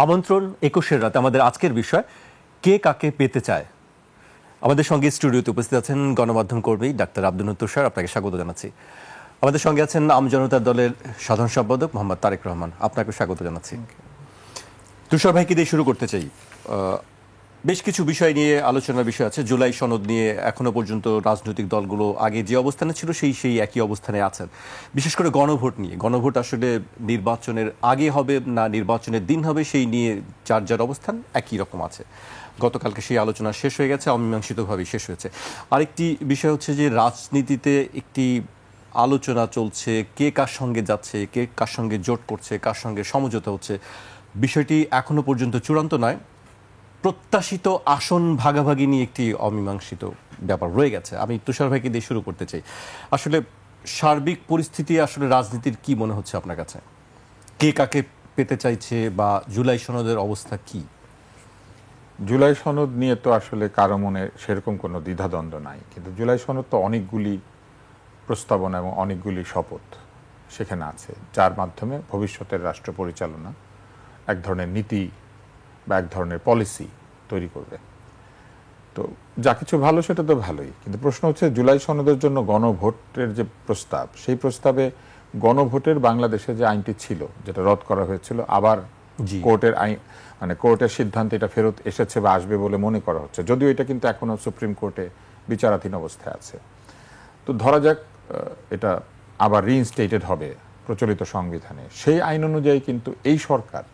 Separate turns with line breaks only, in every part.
আমন্ত্রণ ২১-এর রাতে আমাদের আজকের বিষয় কে কাকে পেতে চায়। আমাদের সঙ্গে স্টুডিওতে উপস্থিত আছেন গণমাধ্যম কর্মী ডাক্তার আব্দুল তুষার, আপনাকে স্বাগত জানাচ্ছি। আমাদের সঙ্গে আছেন আমজনতা দলের সাধারণ সম্পাদক মোহাম্মদ তারেক রহমান, আপনাকে স্বাগত জানাচ্ছি। তুষার ভাইকে দিয়ে শুরু করতে চাই। বেশ কিছু বিষয় নিয়ে আলোচনার বিষয় আছে। জুলাই সনদ নিয়ে এখনো পর্যন্ত রাজনৈতিক দলগুলো আগে যে অবস্থানে ছিল সেই একই অবস্থানে আছেন। বিশেষ করে গণভোট নিয়ে, গণভোট আসলে নির্বাচনের আগে হবে না নির্বাচনের দিন হবে সেই নিয়ে যার যার অবস্থান একই রকম আছে। গতকালকে সেই আলোচনা শেষ হয়ে গেছে, অমীমাংসিতভাবেই শেষ হয়েছে। আরেকটি বিষয় হচ্ছে যে রাজনীতিতে একটি আলোচনা চলছে, কে কার সঙ্গে যাচ্ছে, কে কার সঙ্গে জোট করছে, কার সঙ্গে সমঝোতা হচ্ছে। বিষয়টি এখনো পর্যন্ত চূড়ান্ত নয়। প্রত্যাশিত আসন ভাগাভাগি নিয়ে একটি অমীমাংসিত ব্যাপার রয়ে গেছে। আমি তুষার ভাইকে দিয়ে শুরু করতে চাই। আসলে সার্বিক পরিস্থিতি আসলে রাজনীতির কি মনে হচ্ছে আপনার কাছে? কে কাকে পেতে চাইছে বা জুলাই সনদের অবস্থা কি?
জুলাই সনদ নিয়ে তো আসলে কারো মনে সেরকম কোনো দ্বিধাদ্বন্দ্ব নাই, কিন্তু জুলাই সনদ তো অনেকগুলি প্রস্তাবনা এবং অনেকগুলি শপথ সেখানে আছে, যার মাধ্যমে ভবিষ্যতের রাষ্ট্র পরিচালনা এক ধরনের নীতি বা এক ধরনের পলিসি তৈরি করবে। তো যা কিছু ভালো সেটা তো ভালোই, কিন্তু প্রশ্ন হচ্ছে জুলাই সনদের জন্য গণভোটের যে প্রস্তাব, সেই প্রস্তাবে গণভোটের বাংলাদেশে যে আইনটি ছিল, যেটা রদ করা হয়েছিল, আবার কোর্টের আইন মানে কোর্টের সিদ্ধান্তে এটা ফেরত এসেছে বা আসবে বলে মনে করা হচ্ছে, যদিও এটা কিন্তু এখনো সুপ্রিম কোর্টে বিচারাধীন অবস্থায় আছে। তো ধরা যাক এটা আবার রিইনস্টেটেড হবে প্রচলিত সংবিধানে, সেই আইন অনুযায়ী কিন্তু এই সরকার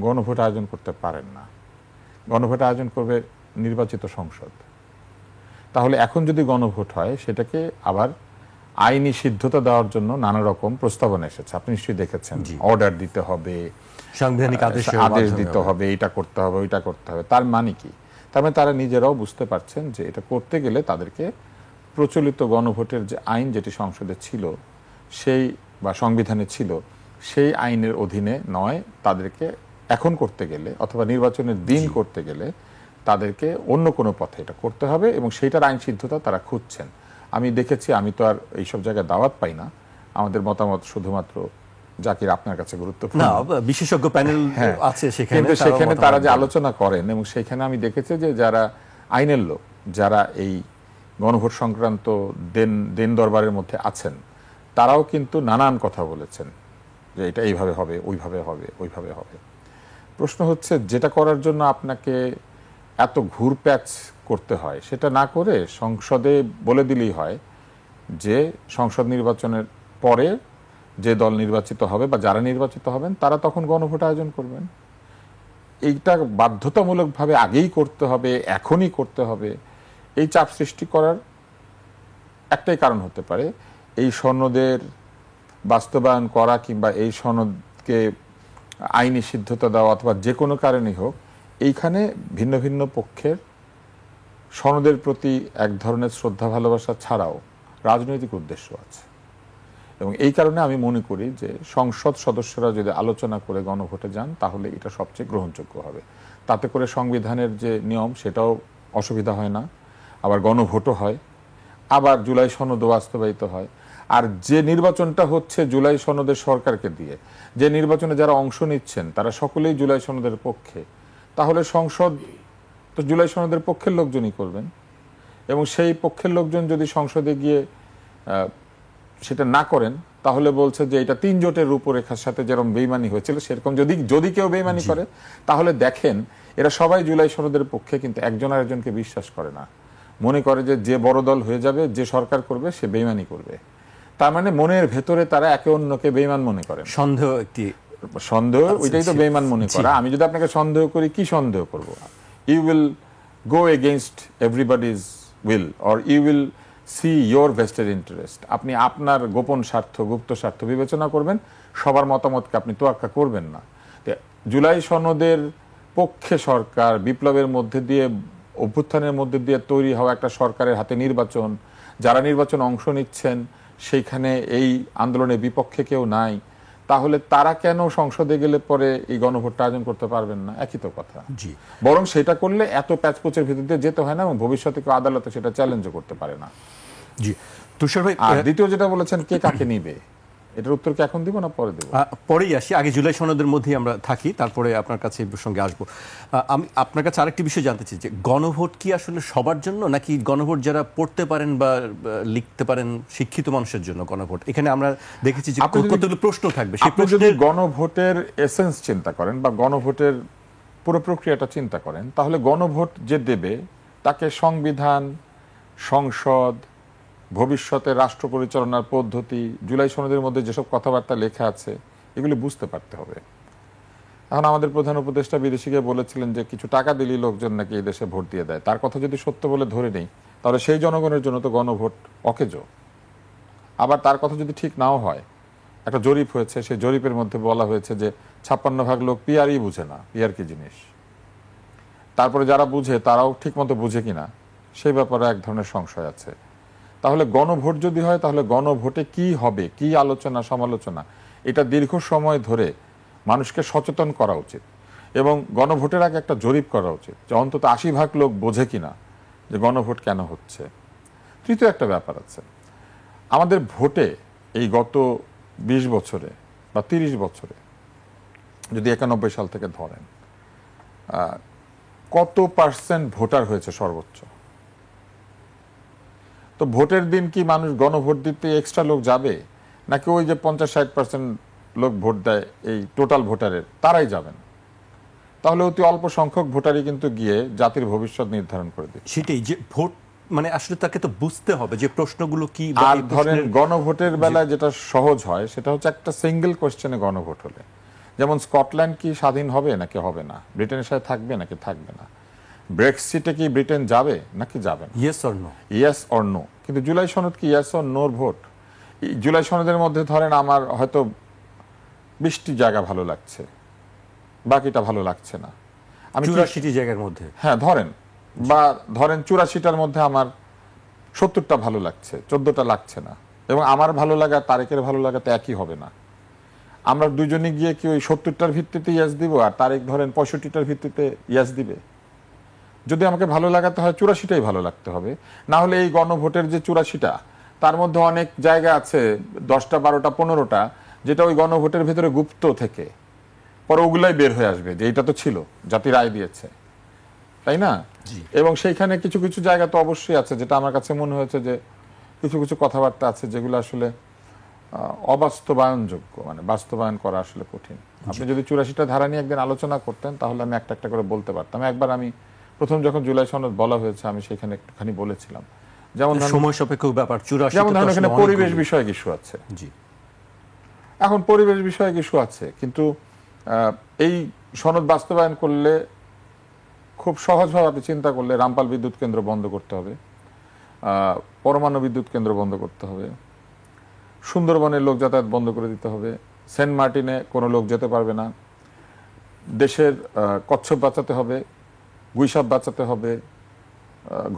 গণভোট আয়োজন করতে পারেন না। গণভোট আয়োজন করবে নির্বাচিত সংসদ। তাহলে এখন যদি গণভোট হয়, সেটাকে আবার আইনি সিদ্ধতা দেওয়ার জন্য নানা রকম প্রস্তাবনা এসেছে, আপনি নিশ্চয়ই দেখেছেন। অর্ডার দিতে হবে,
সাংবিধানিক
আদেশ দিতে হবে, এটা করতে হবে, ওইটা করতে হবে। তার মানে কি? তার মানে তারা নিজেরাও বুঝতে পারছেন যে এটা করতে গেলে তাদেরকে প্রচলিত গণভোটের যে আইন, যেটি সংসদে ছিল সেই বা সংবিধানে ছিল, সেই আইনের অধীনে নয়, তাদেরকে এখন করতে গেলে অথবা নির্বাচনের দিন করতে গেলে তাদেরকে অন্য কোনো পথে এটা করতে হবে, এবং সেইটার আইন সিদ্ধতা তারা খুঁজছেন। আমি দেখেছি, আমি তো আর এইসব জায়গায় দাওয়াত পাই না, আমাদের মতামত শুধুমাত্র জাকির আপনার কাছে গুরুত্বপূর্ণ,
বিশেষজ্ঞ প্যানেল আছে সেখানে,
কিন্তু সেখানে তারা যে আলোচনা করেন, এবং সেখানে আমি দেখেছি যে যারা আইনের লোক, যারা এই গণভোট সংক্রান্ত দেন দরবারের মধ্যে আছেন, তারাও কিন্তু নানান কথা বলেছেন যে এটা এইভাবে হবে, ওইভাবে হবে, ওইভাবে হবে। প্রশ্ন হচ্ছে, যেটা করার জন্য আপনাকে এত ঘুরপ্যাচ করতে হয়, সেটা না করে সংসদে বলে দিলেই হয় যে সংসদ নির্বাচনের পরে যে দল নির্বাচিত হবে বা যারা নির্বাচিত হবেন তারা তখন গণভোট আয়োজন করবেন। এইটা বাধ্যতামূলকভাবে আগেই করতে হবে, এখনই করতে হবে, এই চাপ সৃষ্টি করার একটাই কারণ হতে পারে, এই সনদের বাস্তবায়ন করা কিংবা এই সনদকে আইনি সিদ্ধতা দেওয়া অথবা যে কোনো কারণেই হোক, এইখানে ভিন্ন ভিন্ন পক্ষের সনদের প্রতি এক ধরনের শ্রদ্ধা ভালোবাসা ছাড়াও রাজনৈতিক উদ্দেশ্য আছে। এবং এই কারণে আমি মনে করি যে সংসদ সদস্যরা যদি আলোচনা করে গণভোটে যান, তাহলে এটা সবচেয়ে গ্রহণযোগ্য হবে। তাতে করে সংবিধানের যে নিয়ম, সেটাও অসুবিধা হয় না, আবার গণভোটও হয়, আবার জুলাই সনদও বাস্তবায়িত হয়। আর যে নির্বাচনটা হচ্ছে জুলাই সনদের সরকারকে দিয়ে, যে নির্বাচনে যারা অংশ নিচ্ছেন তারা সকলেই জুলাই সনদের পক্ষে, তাহলে সংসদ তো জুলাই সনদের পক্ষের লোকজনই করবেন। এবং সেই পক্ষের লোকজন যদি সংসদে গিয়ে সেটা না করেন, তাহলে বলছে যে এটা 3 জোটের রূপরেখার সাথে যেরকম বেইমানি হয়েছিল, সেরকম যদি কেউ বেইমানি করে, তাহলে দেখেন এরা সবাই জুলাই সনদের পক্ষে, কিন্তু একজন আরেকজনকে বিশ্বাস করে না। মনে করে যে বড় দল হয়ে যাবে, যে সরকার করবে, সে বেইমানি করবে। তার মানে মনের ভেতরে তারা একে অন্যকে বেইমান মনে করেন। সন্দেহ ওইটাই তো বেইমান মনে করা। আমি যদি আপনাকে সন্দেহ করি, কি সন্দেহ করব? You will go against everybody's will, or you will see your vested interest. আপনি আপনার গোপন স্বার্থ, গুপ্ত স্বার্থ বিবেচনা করবেন, সবার মতামতকে আপনি তোয়াক্কা করবেন না। জুলাই সনদের পক্ষে সরকার, বিপ্লবের মধ্যে দিয়ে, অভ্যুত্থানের মধ্যে দিয়ে তৈরি হওয়া একটা সরকারের হাতে নির্বাচন, যারা নির্বাচন অংশ নিচ্ছেন সেইখানে এই আন্দোলনের বিপক্ষে কেউ নাই, তাহলে তারা কেন সংসদে গেলে পরে এই গণভোটটা আয়োজন করতে পারবেন না? একই তো কথা। বরং সেটা করলে এত প্যাচপোচের ভিতর দিয়ে যেতে হয় না, এবং ভবিষ্যতে কেউ আদালতে সেটা চ্যালেঞ্জও করতে পারে না।
জি তুষার ভাই,
আর দ্বিতীয় যেটা বলেছেন, কে কাকে নিবে, এটার উত্তর কি এখন দিব না পরে দেব?
পরেই আসি, আগে জুলাই সনদের মধ্যেই আমরা থাকি, তারপরে আপনার কাছে এই প্রসঙ্গে আসবো। আমি আপনার কাছে আরেকটি বিষয় জানতে চাই যে গণভোট কি আসলে সবার জন্য, নাকি গণভোট যারা পড়তে পারেন বা লিখতে পারেন শিক্ষিত মানুষের জন্য গণভোট? এখানে আমরা দেখেছি যে কতগুলো প্রশ্ন থাকবে, সেই
আপনি যদি গণভোটের এসেন্স চিন্তা করেন বা গণভোটের পুরো প্রক্রিয়াটা চিন্তা করেন, তাহলে গণভোট যে দেবে তাকে সংবিধান, সংসদ, ভবিষ্যতে রাষ্ট্র পরিচালনার পদ্ধতি, জুলাই সনদের মধ্যে যেসব কথাবার্তা লেখা আছে এগুলি বুঝতে পারতে হবে। এখন আমাদের প্রধান উপদেষ্টা বিদেশিকে বলেছিলেন যে কিছু টাকা দিলেই লোকজন নাকি এই দেশে ভোট দিয়ে দেয়। তার কথা যদি সত্য বলে ধরে নেই, তাহলে সেই জনগণের জন্য তো গণভোট অকেজ। আবার তার কথা যদি ঠিক নাও হয়, একটা জরিপ হয়েছে, সেই জরিপের মধ্যে বলা হয়েছে যে 56% লোক পিআরই বুঝে না, পিআর কি জিনিস। তারপরে যারা বুঝে তারাও ঠিক মতো বুঝে কিনা সেই ব্যাপারে এক ধরনের সংশয় আছে। তাহলে গণভোট যদি হয়, তাহলে গণভোটে কি হবে, কি আলোচনা সমালোচনা, এটা দীর্ঘ সময় ধরে মানুষকে সচেতন করা উচিত। এবং গণভোটের আগে একটা জরিপ করা উচিত যে অন্তত 80% লোক বোঝে কিনা যে গণভোট কেন হচ্ছে। তৃতীয় একটা ব্যাপার আছে, আমাদের ভোটে এই গত 20 বছরে বা 30 বছরে যদি 91 সাল থেকে ধরেন, কত পার্সেন্ট ভোটার হয়েছে সর্বোচ্চ? তো ভোটের দিন কি মানুষ গণভোট দিতে এক্সট্রা লোক যাবে, নাকি ওই যে 50-60% লোক ভোট দেয় এই টোটাল ভোটারের তারাই যাবেন? তাহলে অতি অল্প সংখ্যক ভোটারই কিন্তু গিয়ে জাতির ভবিষ্যৎ নির্ধারণ করে দিচ্ছে।
সেটাই যে ভোট মানে আসলে তাকে তো বুঝতে হবে যে প্রশ্নগুলো কি।
আর ধরেন গণভোটের বেলায় যেটা সহজ হয় সেটা হচ্ছে একটা সিঙ্গেল কোশ্চেনে গণভোট হলে, যেমন স্কটল্যান্ড কি স্বাধীন হবে নাকি হবে না, ব্রিটেনের সাথে থাকবে নাকি থাকবে না, ব্রেক্সিটে কি ব্রিটেন যাবে নাকি যাবে না,
yes or no,
yes or no. কিন্তু জুলাই সনদ কি ইয়েস অর নোর ভোট? জুলাই সনদের মধ্যে ধরেন আমার হয়তো 20টি জায়গা ভালো লাগছে, বাকিটা ভালো লাগছে না। আমি
84টি জায়গার মধ্যে,
হ্যাঁ ধরেন, বা ধরেন 84টার মধ্যে আমার 70টা ভালো লাগছে, 14টা লাগছে না, এবং আমার ভালো লাগা তারেকের ভালো লাগা তো একই হবে না। আমরা দুজনে গিয়ে কি ওই 70টার ভিত্তিতে ইয়াস দিব, আর তারেক ধরেন 65টার ভিত্তিতে ইয়াস দিবে? যদি আমাকে ভালো লাগাতে হয় 84টাই ভালো লাগতে হবে। না হলে এই গণভোটের যে 84টা, তার মধ্যে অনেক জায়গা আছে 10টা 12টা 15টা যেটা ওই গণভোটের ভেতরে গুপ্ত থেকে পরে ওগুলাই বের হয়ে আসবে যে এটা তো ছিল, জাতি রায় দিয়েছে, তাই না? এবং সেইখানে কিছু কিছু জায়গা তো অবশ্যই আছে যেটা আমার কাছে মনে হয়েছে যে কিছু কিছু কথাবার্তা আছে যেগুলো আসলে অবাস্তবায়নযোগ্য, মানে বাস্তবায়ন করা আসলে কঠিন। আপনি যদি 84টা ধারা নিয়ে একদিন আলোচনা করতেন তাহলে আমি একটা একটা করে বলতে পারতাম। একবার আমি প্রথম যখন জুলাই সনদ বলা হয়েছে আমি সেখানে একটুখানি বলেছিলাম, যেমন
সময় সাপেক্ষ ব্যাপার 84,
যেমন ধরুন এখানে পরিবেশ বিষয়ক ইস্যু আছে।
জি,
এখন পরিবেশ বিষয়ক ইস্যু আছে, কিন্তু এই সনদ বাস্তবায়ন করলে খুব সহজভাবে আপনি চিন্তা করলে রামপাল বিদ্যুৎ কেন্দ্র বন্ধ করতে হবে, পরমাণু বিদ্যুৎ কেন্দ্র বন্ধ করতে হবে, সুন্দরবনের লোক যাতায়াত বন্ধ করে দিতে হবে, সেন্ট মার্টিনে কোনো লোক যেতে পারবে না, দেশের কচ্ছপ বাঁচাতে হবে, গুইসাপ বাঁচাতে হবে,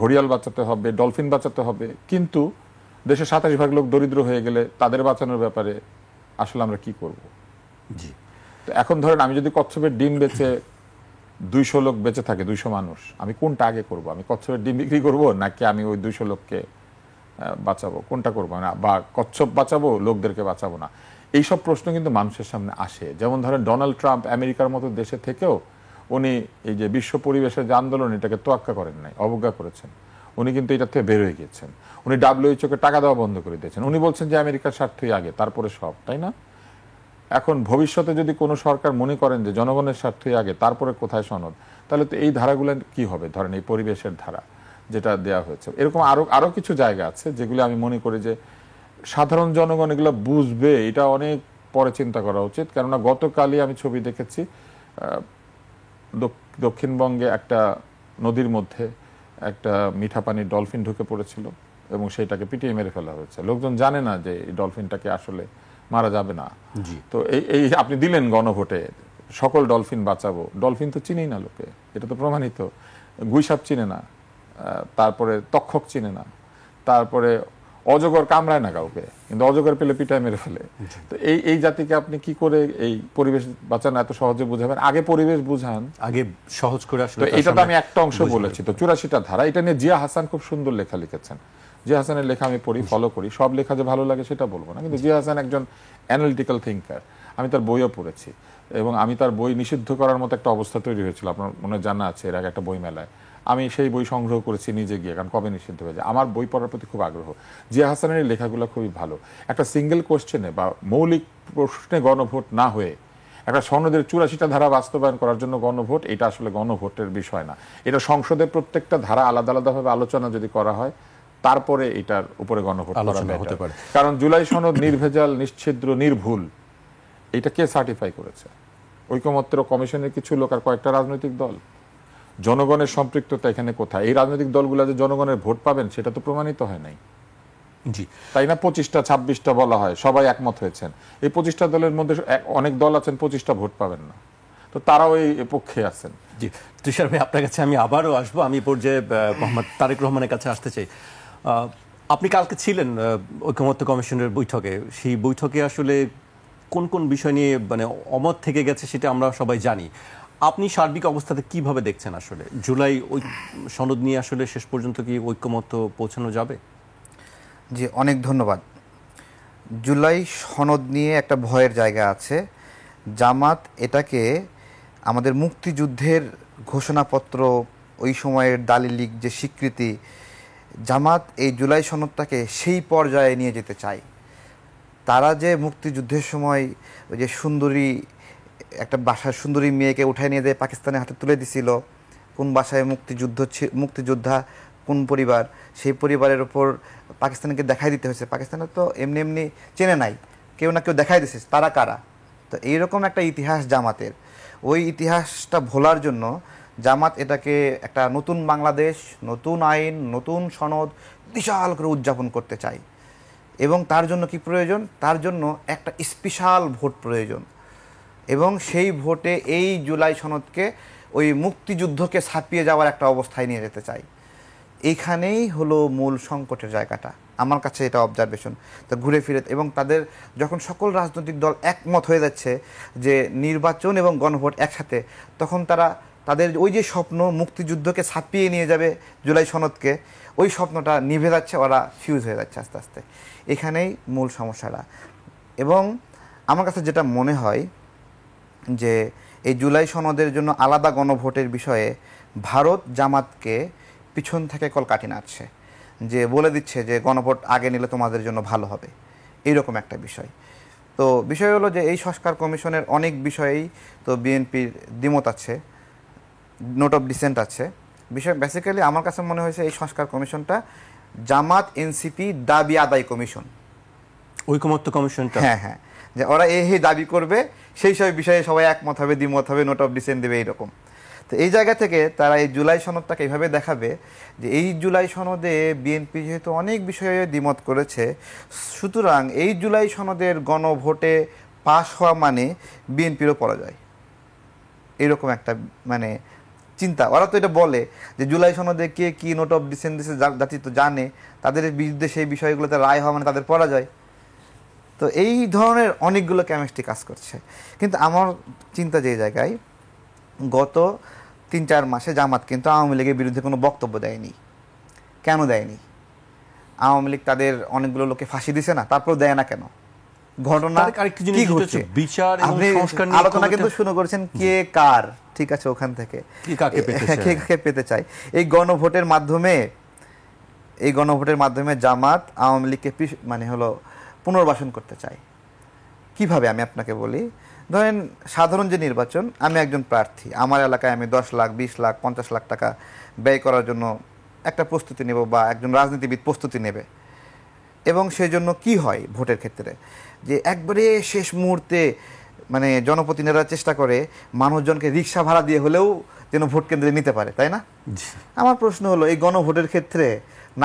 ঘড়িয়াল বাঁচাতে হবে, ডলফিন বাঁচাতে হবে। কিন্তু দেশে 27% লোক দরিদ্র হয়ে গেলে তাদের বাঁচানোর ব্যাপারে আসলে আমরা কি করব?
জি।
তো এখন ধরেন আমি যদি কচ্ছপের ডিম বেচে 200 লোক বেঁচে থাকে, 200 মানুষ, আমি কোনটা আগে করব? আমি কচ্ছপের ডিম বিক্রি করব নাকি আমি ওই 200 লোককে বাঁচাবো? কোনটা করবো না? বা কচ্ছপ বাঁচাবো, লোকদেরকে বাঁচাবো না? এইসব প্রশ্ন কিন্তু মানুষের সামনে আসে। যেমন ধরেন ডোনাল্ড ট্রাম্প আমেরিকার মতো দেশে থেকেও উনি এই যে বিশ্ব পরিবেশের যে আন্দোলন, এটাকে তোয়াক্কা করেন নাই, অবজ্ঞা করেছেন। উনি কিন্তু এটা থেকে বের হয়ে গিয়েছেন। উনি WHO-কে টাকা দেওয়া বন্ধ করে দিয়েছেন। উনি বলছেন যে আমেরিকার স্বার্থই আগে, তারপরে সব, তাই না? এখন ভবিষ্যতে যদি কোনো সরকার মনে করেন যে জনগণের স্বার্থই আগে, তারপরে কোথায় সনদ, তাহলে তো এই ধারাগুলো কি হবে? ধরেন এই পরিবেশের ধারা যেটা দেওয়া হয়েছে, এরকম আরো কিছু জায়গা আছে যেগুলো আমি মনে করি যে সাধারণ জনগণ এগুলো বুঝবে, এটা অনেক পরে চিন্তা করা উচিত। কেননা গতকালই আমি ছবি দেখেছি, দক্ষিণবঙ্গে একটা নদীর মধ্যে একটা মিঠা পানির ডলফিন ঢুকে পড়েছিল এবং সেটাকে পিটিয়ে মেরে ফেলা হয়েছে। লোকজন জানে না যে এই ডলফিনটাকে আসলে মারা যাবে না। তো এই আপনি দিলেন গণভোটে সকল ডলফিন বাঁচাবো, ডলফিন তো চিনেই না লোকে, এটা তো প্রমাণিত। গুইসাপ চিনে না, তারপরে তক্ষক চিনে না, তারপরে অজগর কামড়ায় না কাউকে, কিন্তু অজগর পেলে পিটায় মেরে ফেলে। তো এই জাতিকে আপনি কি করে এই পরিবেশ বাঁচানো এত সহজে বুঝাবেন? আগে পরিবেশ বুঝান,
আগে সহজ করে আসলে।
তো এটা তো আমি একটা অংশ বলেছি। তো 84টা ধারা, এটা নিয়ে জিয়া হাসান খুব সুন্দর লেখা লিখেছেন জিয়া হাসানের লেখা আমি পড়ি, ফলো করি, সব লেখা যে ভালো লাগে সেটা বলবো না, কিন্তু জিয়া হাসান একজন অ্যানালিটিক্যাল থিঙ্কার। আমি তার বইও পড়েছি এবং আমি তার বই নিষিদ্ধ করার মতো একটা অবস্থা তৈরি হয়েছিল, আপনার মনে হয় জানা আছে, এর আগে একটা বই মেলায় আমি সেই বই সংগ্রহ করেছি নিজে গিয়ে, কারণ কবে নিষিদ্ধ হয়ে যায়। আমার বই পড়ার প্রতি খুব আগ্রহ। জিয়া হাসানের এই লেখাগুলো খুবই ভালো। একটা সিঙ্গেল কোশ্চেনে বা মৌলিক প্রশ্নে গণভোট না হয়ে একটা সনদের 84টা ধারা বাস্তবায়ন করার জন্য গণভোট, এটা আসলে গণভোটের বিষয় না। এটা সংসদের প্রত্যেকটা ধারা আলাদা আলাদাভাবে আলোচনা যদি করা হয়, তারপরে এটার উপরে গণভোট করা হতে পারে। কারণ জুলাই সনদ নির্ভেজাল, নিশ্ছিদ্র, নির্ভুল, এটা কে সার্টিফাই করেছে? ঐকমত্য কমিশনের কিছু লোক আর কয়েকটা রাজনৈতিক দল। জনগণের সম্পৃক্ততা এখানে কোথায়? এই রাজনৈতিক দলগুলো যে জনগণের ভোট পাবেন সেটা তো প্রমাণিত হয় নাই।
জি,
তাই না? 25টা 26টা বলা হয়, সবাই একমত হয়েছেন। এই 25টা দলের মধ্যে অনেক দল আছেন 25টা ভোট পাবেন না, তো তারাও এই পক্ষে আছেন।
জি, তুষার ভাই, আপনার কাছে আমি আবারও আসবো। আমি পর্যায়ে মোহাম্মদ তারেক রহমানের কাছে আসতে চাই। আপনি কালকে ছিলেন ঐকমত্য কমিশনের বৈঠকে। সেই বৈঠকে আসলে কোন কোন বিষয় নিয়ে মানে অমত থেকে গেছে সেটা আমরা সবাই জানি। আপনি সার্বিক অবস্থাতে কিভাবে দেখছেন আসলে জুলাই ওই সনদ নিয়ে আসলে শেষ পর্যন্ত কি ঐকমত্য পৌঁছানো যাবে?
জি, অনেক ধন্যবাদ। জুলাই সনদ নিয়ে একটা ভয়ের জায়গা আছে। জামাত এটাকে আমাদের মুক্তিযুদ্ধের ঘোষণাপত্র, ওই সময়ের দালিলিক যে স্বীকৃতি, জামাত এই জুলাই সনদটাকে সেই পর্যায়ে নিয়ে যেতে চায়। তারা যে মুক্তিযুদ্ধের সময় ওই যে সুন্দরী একটা বাসার সুন্দরী মেয়েকে উঠায় নিয়ে যেয়ে পাকিস্তানের হাতে তুলে দিছিল, কোন বাসায় মুক্তিযোদ্ধা কোন পরিবার, সেই পরিবারের ওপর পাকিস্তানকে দেখাই দিতে হয়েছে। পাকিস্তানের তো এমনি এমনি চেনে নাই, কেউ না কেউ দেখাই দিচ্ছে তারা কারা। তো এইরকম একটা ইতিহাস জামাতের। ওই ইতিহাসটা ভোলার জন্য জামাত এটাকে একটা নতুন বাংলাদেশ, নতুন আইন, নতুন সনদ বিশাল করে উদযাপন করতে চায়। এবং তার জন্য কি প্রয়োজন? তার জন্য একটা স্পেশাল ভোট প্রয়োজন। এবং সেই ভোটে এই জুলাই সনদকে ওই মুক্তিযুদ্ধকে ছাপিয়ে যাওয়ার একটা অবস্থায় নিয়ে যেতে চাই। এইখানেই হলো মূল সংকটের জায়গাটা, আমার কাছে এটা অবজারভেশন। তো ঘুরে ফিরে এবং তাদের যখন সকল রাজনৈতিক দল একমত হয়ে যাচ্ছে যে নির্বাচন এবং গণভোট একসাথে, তখন তাদের ওই যে স্বপ্ন মুক্তিযুদ্ধকে ছাপিয়ে নিয়ে যাবে জুলাই সনদকে, ওই স্বপ্নটা নিভে যাচ্ছে, ওরা ফিউজ হয়ে যাচ্ছে আস্তে আস্তে। এখানেই মূল সমস্যাটা। এবং আমার কাছে যেটা মনে হয় যে এই জুলাই সনদের জন্য আলাদা গণভোটের বিষয়ে ভারত জামাতকে পিছন থেকে কলকাঠি নাড়ছে, যে বলে দিচ্ছে যে গণভোট আগে নিলে তোমাদের জন্য ভালো হবে, এইরকম একটা বিষয়। তো বিষয় হলো যে এই সংস্কার কমিশনের অনেক বিষয়েই তো বিএনপির দ্বিমত আছে, নোট অফ ডিসেন্ট আছে। বিষয় বেসিক্যালি আমার কাছে মনে হয়েছে এই সংস্কার কমিশনটা জামাত এনসিপি দাবি আদায় কমিশন।
ঐকমত্য কমিশনটা,
হ্যাঁ হ্যাঁ, যে ওরা এই দাবি করবে, সেই সব বিষয়ে সবাই একমত হবে, দ্বিমত হবে, নোট অফ ডিসেন্ট দেবে, এইরকম। তো এই জায়গা থেকে তারা এই জুলাই সনদটাকে এইভাবে দেখাবে যে এই জুলাই সনদে বিএনপি যেহেতু অনেক বিষয়ে দ্বিমত করেছে, সুতরাং এই জুলাই সনদের গণভোটে পাশ হওয়া মানে বিএনপিরও পরাজয়, এইরকম একটা মানে চিন্তা। ওরা তো এটা বলে যে জুলাই সনদে কে কি নোট অফ ডিসেন্ট দিয়েছে জাতি তো জানে, তাদের বিরুদ্ধে সেই বিষয়গুলোতে রায় হওয়া মানে তাদের পরাজয়। তো এই ধরনের অনেকগুলো কেমিস্ট্রি কাজ করছে। কিন্তু আমার চিন্তা যে জায়গায়, গত 3-4 মাসে জামাত কিন্তু আওয়ামী লীগের বিরুদ্ধে কোনো বক্তব্য দেয়নি। কেন দেয়নি? আওয়ামী লীগ তাদের অনেকগুলো লোকে ফাঁসি দিছে না, তারপর দেয় না কেন? ঘটনা কি ঘটছে?
বিচার এবং সংস্কার নিয়ে
আলোচনা কিন্তু শুরু করেছেন কে কার, ঠিক আছে, ওখান থেকে কে কাকে পেতে চায়। এই গণভোটের মাধ্যমে জামাত আওয়ামী লীগকে মানে হলো পুনর্বাসন করতে চায়। কিভাবে আমি আপনাকে বলি, ধরেন সাধারণ যে নির্বাচন, আমি একজন প্রার্থী, আমার এলাকায় আমি 10 লাখ 20 লাখ 50 লাখ টাকা ব্যয় করার জন্য একটা প্রস্তুতি নেব, বা একজন রাজনীতিবিদ প্রস্তুতি নেবে। এবং সেই জন্য কি হয় ভোটের ক্ষেত্রে, যে একবারে শেষ মুহূর্তে মানে জনপ্রতিনিধিরা চেষ্টা করে মানুষজনকে রিক্সা ভাড়া দিয়ে হলেও যেন ভোট কেন্দ্রে নিতে পারে, তাই না? আমার প্রশ্ন হলো, এই গণভোটের ক্ষেত্রে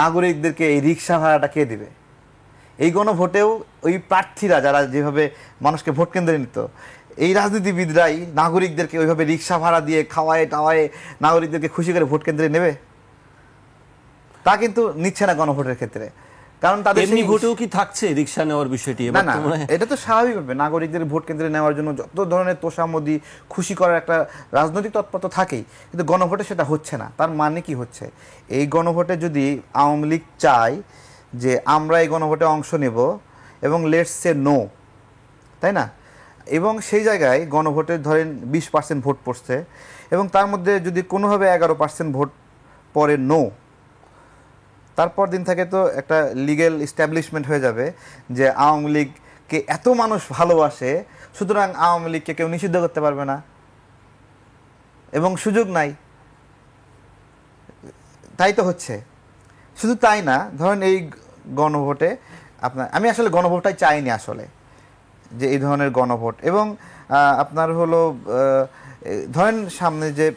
নাগরিকদেরকে এই রিক্সা ভাড়াটা কে দিবে? এই গণভোটেও ওই প্রার্থীরা যারা যেভাবে মানুষকে ভোট কেন্দ্রে নিত, এই রাজনীতিবিদরাই নাগরিকদেরকে ওইভাবে রিক্সা ভাড়া দিয়ে খাওয়ায় টাওয়ায় নাগরিকদেরকে খুশি করে ভোট কেন্দ্রে নেবে? তা কিন্তু নিচ্ছে না গণভোটের ক্ষেত্রে। কারণ তাদের
এমনি ভোটেও কি থাকছে রিক্সা নেওয়ার বিষয়টি?
না, এটা তো স্বাভাবিকভাবে নাগরিকদের ভোট কেন্দ্রে নেওয়ার জন্য যত ধরনের তোষামদি খুশি করার একটা রাজনৈতিক তৎপরতা থাকেই, কিন্তু গণভোটে সেটা হচ্ছে না। তার মানে কি হচ্ছে, এই গণভোটে যদি আওয়ামী লীগ চায় যে আমরা এই গণভোটে অংশ নেব এবং লেটস সে নো, তাই না? এবং সেই জায়গায় গণভোটে ধরেন 20% ভোট পড়ছে এবং তার মধ্যে যদি কোনোভাবে 11% ভোট পড়ে নো, তারপর দিন থেকে তো একটা লিগ্যাল এস্টাবলিশমেন্ট হয়ে যাবে যে আওয়ামী লীগকে এত মানুষ ভালোবাসে, সুতরাং আওয়ামী লীগকে কেউ নিষিদ্ধ করতে পারবে না এবং সুযোগ নাই। তাই তো হচ্ছে। শুধু তাই না, ধরেন এই গণভোটে আমি আসলে গণভোটটাই চাইনি আসলে, যে এই ধরনের গণভোট। এবং আপনার হলো ধরেন সামনে যে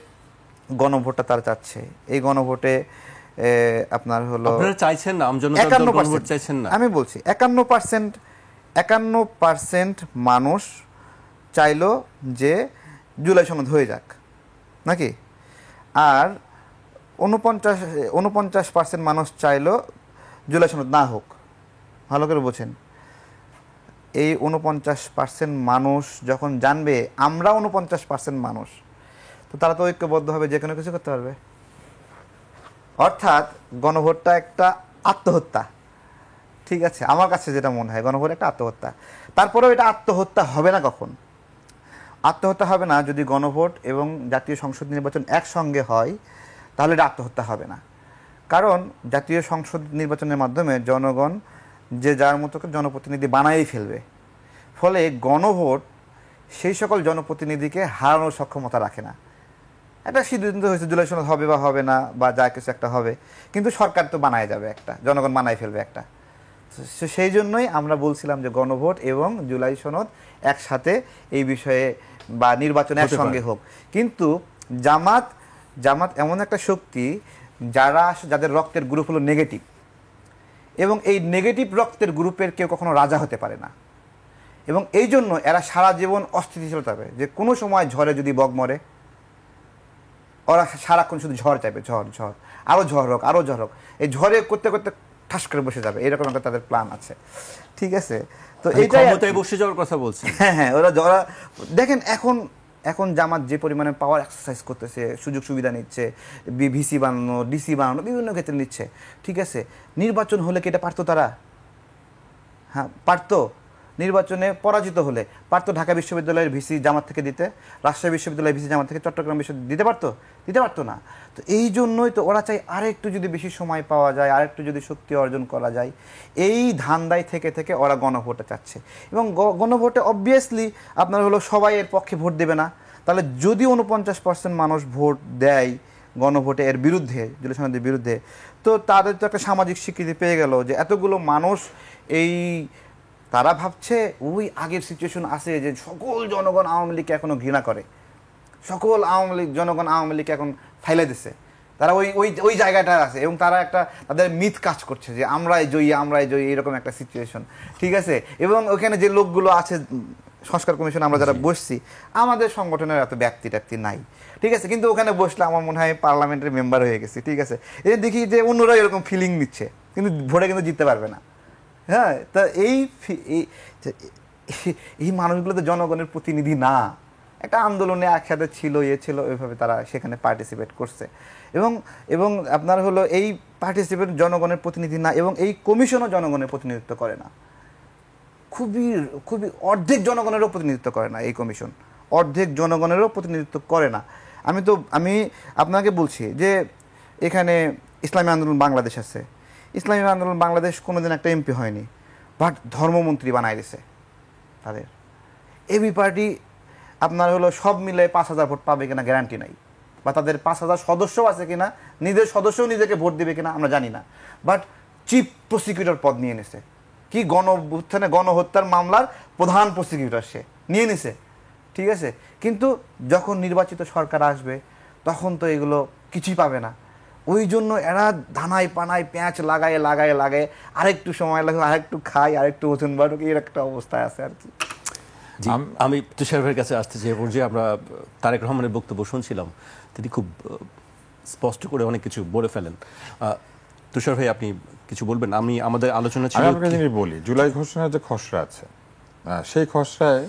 গণভোটটা তারা চাচ্ছে, এই গণভোটে আপনার হলো
আপনারা চাইছেন না, আমজনতার দল গণভোট চাইছেন না?
আমি বলছি 51% মানুষ চাইলো যে জুলাই সনদ হয়ে যাক নাকি, আর 49% মানুষ চাইলো জুলাই সনদ না হোক। ভালো করে বোঝেন, এই 49% মানুষ যখন জানবে আমরা 49% মানুষ, তো তারা তো ঐক্যবদ্ধভাবে যে কোনো কিছু করতে পারবে। অর্থাৎ গণভোটটা একটা আত্মহত্যা, ঠিক আছে? আমার কাছে যেটা মনে হয় গণভোট একটা আত্মহত্যা। তারপরেও এটা আত্মহত্যা হবে না কখন? আত্মহত্যা হবে না যদি গণভোট এবং জাতীয় সংসদ নির্বাচন একসঙ্গে হয়, তাহলে এটা আত্মহত্যা হবে না। কারণ জাতীয় সংসদ নির্বাচনের মাধ্যমে জনগণ যে যার মতো করে জনপ্রতিনিধি বানাই ফেলবে, ফলে গণভোট সেই সকল জনপ্রতিনিধিকে হারানোর সক্ষমতা রাখে না। একটা সিদ্ধান্ত হয়েছে জুলাই সনদ হবে বা হবে না, বা যা কিছু একটা হবে, কিন্তু সরকার তো বানায় যাবে একটা, জনগণ বানাই ফেলবে একটা। সেই জন্যই আমরা বলছিলাম যে গণভোট এবং জুলাই সনদ একসাথে এই বিষয়ে বা নির্বাচন একসঙ্গে হোক। কিন্তু জামাত এমন একটা শক্তি যাদের রক্তের গ্রুপ হলো নেগেটিভ, এবং এই নেগেটিভ রক্তের গ্রুপের কেউ কখনো রাজা হতে পারে না। এবং এই জন্য এরা সারা জীবন অস্থিতিশীল থাকবে, যে কোনো সময় ঝড়ে যদি বগ মরে, ওরা সারাক্ষণ শুধু ঝড় চাইবে, ঝড় আরও ঝড় হোক, আরও ঝড় হোক। এই ঝড়ে করতে করতে ঠাস করে বসে যাবে, এরকম একটা তাদের প্ল্যান আছে, ঠিক আছে? তো
এইটাই বসে যাওয়ার কথা বলছে।
হ্যাঁ, ওরা দেখেন এখন জামাত যে পরিমাণে পাওয়ার এক্সারসাইজ করতেছে, সুযোগ সুবিধা নিচ্ছে, ভিসি বানানো, ডিসি বানানো, বিভিন্ন ক্ষেত্রে নিচ্ছে, ঠিক আছে? নির্বাচন হলে কি এটা পারতো তারা? হ্যাঁ পারতো। নির্বাচনে পরাজিত হলে পারতো ঢাকা বিশ্ববিদ্যালয়ের ভিসি জামাত থেকে দিতে, রাজশাহী বিশ্ববিদ্যালয়ের ভিসি জামাত থেকে, চট্টগ্রাম বিশ্ববিদ্যালয় দিতে পারতো না। তো এই জন্যই তো ওরা চাই আরেকটু যদি বেশি সময় পাওয়া যায়, আরেকটু যদি শক্তি অর্জন করা যায়, এই ধান্দায় থেকে ওরা গণভোটে চাচ্ছে। এবং গণভোটে অবভিয়াসলি আপনার হলো সবাই এর পক্ষে ভোট দেবে না। তাহলে যদি 49% মানুষ ভোট দেয় গণভোটে এর বিরুদ্ধে, জুলাই সনদের বিরুদ্ধে, তো তাদের তো একটা সামাজিক স্বীকৃতি পেয়ে গেল যে এতগুলো মানুষ তারা ভাবছে ওই আগের সিচুয়েশন আছে যে সকল জনগণ আওয়ামী লীগকে এখনো ঘৃণা করে, সকল জনগণ আওয়ামী লীগকে এখন ফাইলে দিচ্ছে, তারা ওই জায়গাটা আছে, এবং তারা একটা তাদের মিথ কাজ করছে যে আমরাই জয়ী, এরকম একটা সিচুয়েশন, ঠিক আছে? এবং ওখানে যে লোকগুলো আছে সংস্কার কমিশন, আমরা যারা বসছি, আমাদের সংগঠনের এত ব্যক্তি নাই, ঠিক আছে? কিন্তু ওখানে বসলে আমার মনে হয় পার্লামেন্টের মেম্বার হয়ে গেছি, ঠিক আছে? এই দেখি যে অন্যরা এরকম ফিলিং নিচ্ছে, কিন্তু ভোটে কিন্তু জিততে পারবে না। হ্যাঁ, তা এই মানুষগুলো তো জনগণের প্রতিনিধি না। একটা আন্দোলনে একসাথে ছিল, ওইভাবে তারা সেখানে পার্টিসিপেট করছে, এবং আপনার হলো এই পার্টিসিপেট জনগণের প্রতিনিধি না, এবং এই কমিশনও জনগণের প্রতিনিধিত্ব করে না। খুবই অর্ধেক জনগণেরও প্রতিনিধিত্ব করে না এই কমিশন, অর্ধেক জনগণেরও প্রতিনিধিত্ব করে না। আমি আপনাকে বলছি যে এখানে ইসলামী আন্দোলন বাংলাদেশ আছে, ইসলামী আন্দোলন বাংলাদেশ কোনোদিন একটা এমপি হয়নি, বাট ধর্মমন্ত্রী বানাই দিছে তাদের। এবি পার্টি আপনার হলো সব মিলে 5,000 ভোট পাবে কিনা গ্যারান্টি নাই, বা তাদের 5,000 সদস্যও আছে কিনা, নিজের সদস্যও নিজেকে ভোট দিবে কিনা আমরা জানি না, বাট চিফ প্রসিকিউটর পদ নিয়ে নিছে। কি গণহত্যার মামলার প্রধান প্রসিকিউটর সে নিয়ে নিছে, ঠিক আছে? কিন্তু যখন নির্বাচিত সরকার আসবে তখন তো এগুলো কিছুই পাবে না। ওই জন্য এরা ধানায় পানায় প্যাঁচ লাগায় আরেকটু সময় লাগে, আরেকটু খায়, আরেকটু ওজন বাড়ুক, এর একটা অবস্থায় আছে আর কি।
আমি তুষার ভাইয়ের কাছে আসতে চাই, যে আমরা তারেক রহমানের বক্তব্য শুনছিলাম, তিনি খুব স্পষ্ট করে অনেক কিছু বলে ফেলেন। তুষার ভাই, আপনি কিছু বলবেন? আমাদের আলোচনা ছিল,
আমি আপনাকে বলি, জুলাই ঘোষণার যে খসড়া আছে, সেই খসড়ায়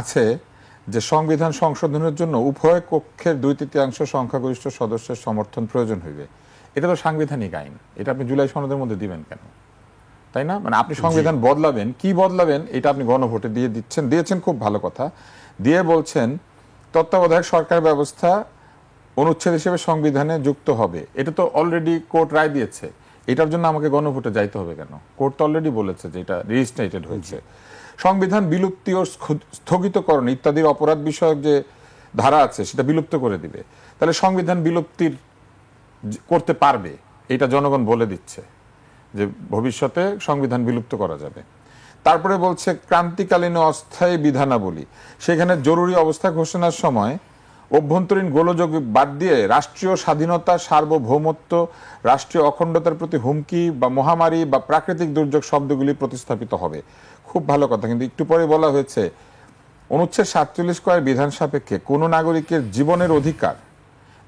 আছে যে সংবিধান সংশোধনের জন্য উভয় কক্ষের 2/3 সংখ্যাগরিষ্ঠ সদস্যের সমর্থন প্রয়োজন হইবে। এটা তো সাংবিধানিক আইন, এটা আপনি জুলাই সনদের মধ্যে দিবেন কেন? তাই না? মানে আপনি সংবিধান বদলাবেন, কি বদলাবেন এটা আপনি গণভোটে দিয়েছেন খুব ভালো কথা, দিয়ে বলছেন তত্ত্বাবধায়ক সরকার ব্যবস্থা অনুচ্ছেদ হিসেবে সংবিধানে যুক্ত হবে। এটা তো অলরেডি কোর্ট রায় দিয়েছে, এটার জন্য আমাকে গণভোটে যাইতে হবে কেন? কোর্ট তো অলরেডি বলেছে যে এটা রেজিস্ট্রেটেড হয়েছে। সংবিধান বিলুপ্তি ও স্থগিতকরণ ইত্যাদির অপরাধ বিষয়ক যে ধারা আছে সেটা বিলুপ্ত করে দিবে। তাহলে সংবিধান বিলুপ্তির করতে পারবে, এটা জনগণ বলে দিচ্ছে যে ভবিষ্যতে সংবিধান বিলুপ্ত করা যাবে। তারপরে বলছে ক্রান্তিকালীন অস্থায়ী বিধানাবলী, সেখানে জরুরি অবস্থা ঘোষণার সময় অভ্যন্তরীণ গোলযোগ বাদ দিয়ে রাষ্ট্রীয় স্বাধীনতা, সার্বভৌমত্ব, রাষ্ট্রীয় অখণ্ডতার প্রতি হুমকি বা মহামারী বা প্রাকৃতিক দুর্যোগ শব্দগুলি প্রতিস্থাপিত হবে। খুব ভালো কথা, কিন্তু একটু পরে বলা হয়েছে অনুচ্ছেদ 47 কয়ের বিধান সাপেক্ষে কোনো নাগরিকের জীবনের অধিকার,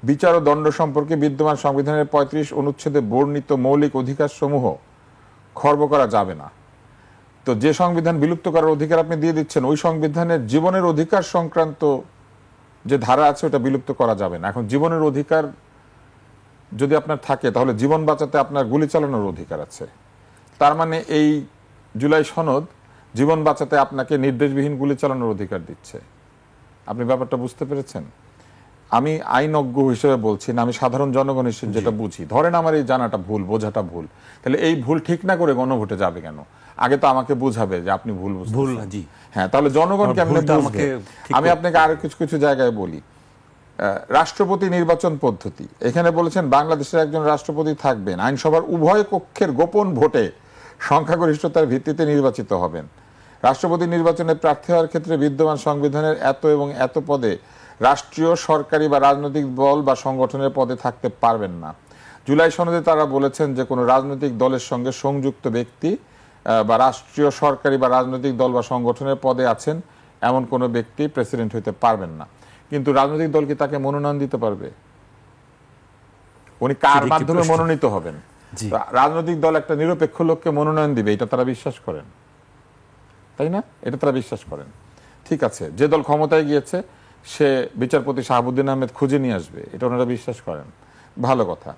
বিচার ও দণ্ড সম্পর্কে বিদ্যমান সংবিধানের 35 অনুচ্ছেদে বর্ণিত মৌলিক অধিকার সমূহ খর্ব করা যাবে না। তো যে সংবিধান বিলুপ্ত করার অধিকার আপনি দিয়ে দিচ্ছেন, ওই সংবিধানের জীবনের অধিকার সংক্রান্ত যে ধারা আছে ওটা বিলুপ্ত করা যাবে না। এখন জীবনের অধিকার যদি আপনার থাকে তাহলে জীবন বাঁচাতে আপনার গুলি চালানোর অধিকার আছে। তার মানে এই জুলাই সনদ জীবন বাঁচাতে আপনাকে নির্দেশবিহীন গুলি চালানোর অধিকার দিচ্ছে। আপনি ব্যাপারটা বুঝতে পেরেছেন? আমি আইনজ্ঞ হিসেবে বলছি না, আমি সাধারণ জনগণ হিসেবে যেটা বুঝি। ধরেন আমার এই জানাটা ভুল, বোঝাটা ভুল, তাহলে এই ভুল ঠিক না করে গণভোটে যাবে কেন? আগে তো আমাকে বুঝাবে যে আপনি ভুল বুঝছেন। হ্যাঁ, তাহলে জনগণ কেমনে বুঝবে? আমি আপনাকে আরো কিছু কিছু জায়গায় বলি। রাষ্ট্রপতি নির্বাচন পদ্ধতি, এখানে বলেছেন বাংলাদেশের একজন রাষ্ট্রপতি থাকবেন, আইনসভার উভয় কক্ষের গোপন ভোটে সংখ্যাগরিষ্ঠতার ভিত্তিতে নির্বাচিত হবেন। রাষ্ট্রপতি নির্বাচনে প্রার্থী হওয়ার ক্ষেত্রে বিদ্যমান সংবিধানের এত এবং এত পদে রাষ্ট্রীয়, সরকারি বা রাজনৈতিক দল বা সংগঠনের পদে থাকতে পারবেন না। জুলাই সনদে তারা বলেছেন যে কোনো রাজনৈতিক দলের সঙ্গে সংযুক্ত ব্যক্তি বা রাষ্ট্রীয়, সরকারি বা রাজনৈতিক দল বা সংগঠনের পদে আছেন এমন কোনো ব্যক্তি প্রেসিডেন্ট হইতে পারবেন না। কিন্তু রাজনৈতিক দল কি তাকে মনোনয়ন দিতে পারবে? উনি কার মাধ্যমে মনোনীত হবেন? রাজনৈতিক দল একটা নিরপেক্ষ লোককে মনোনয়ন দিবে, এটা তারা বিশ্বাস করেন, তাই না? এটা তারা বিশ্বাস করেন। ঠিক আছে, যে দল ক্ষমতায় গিয়েছে সে বিচারপতি শাহাবুদ্দিন আহমেদ খুঁজে নিয়ে আসবে, এটা ওনারা বিশ্বাস করেন। ভালো কথা।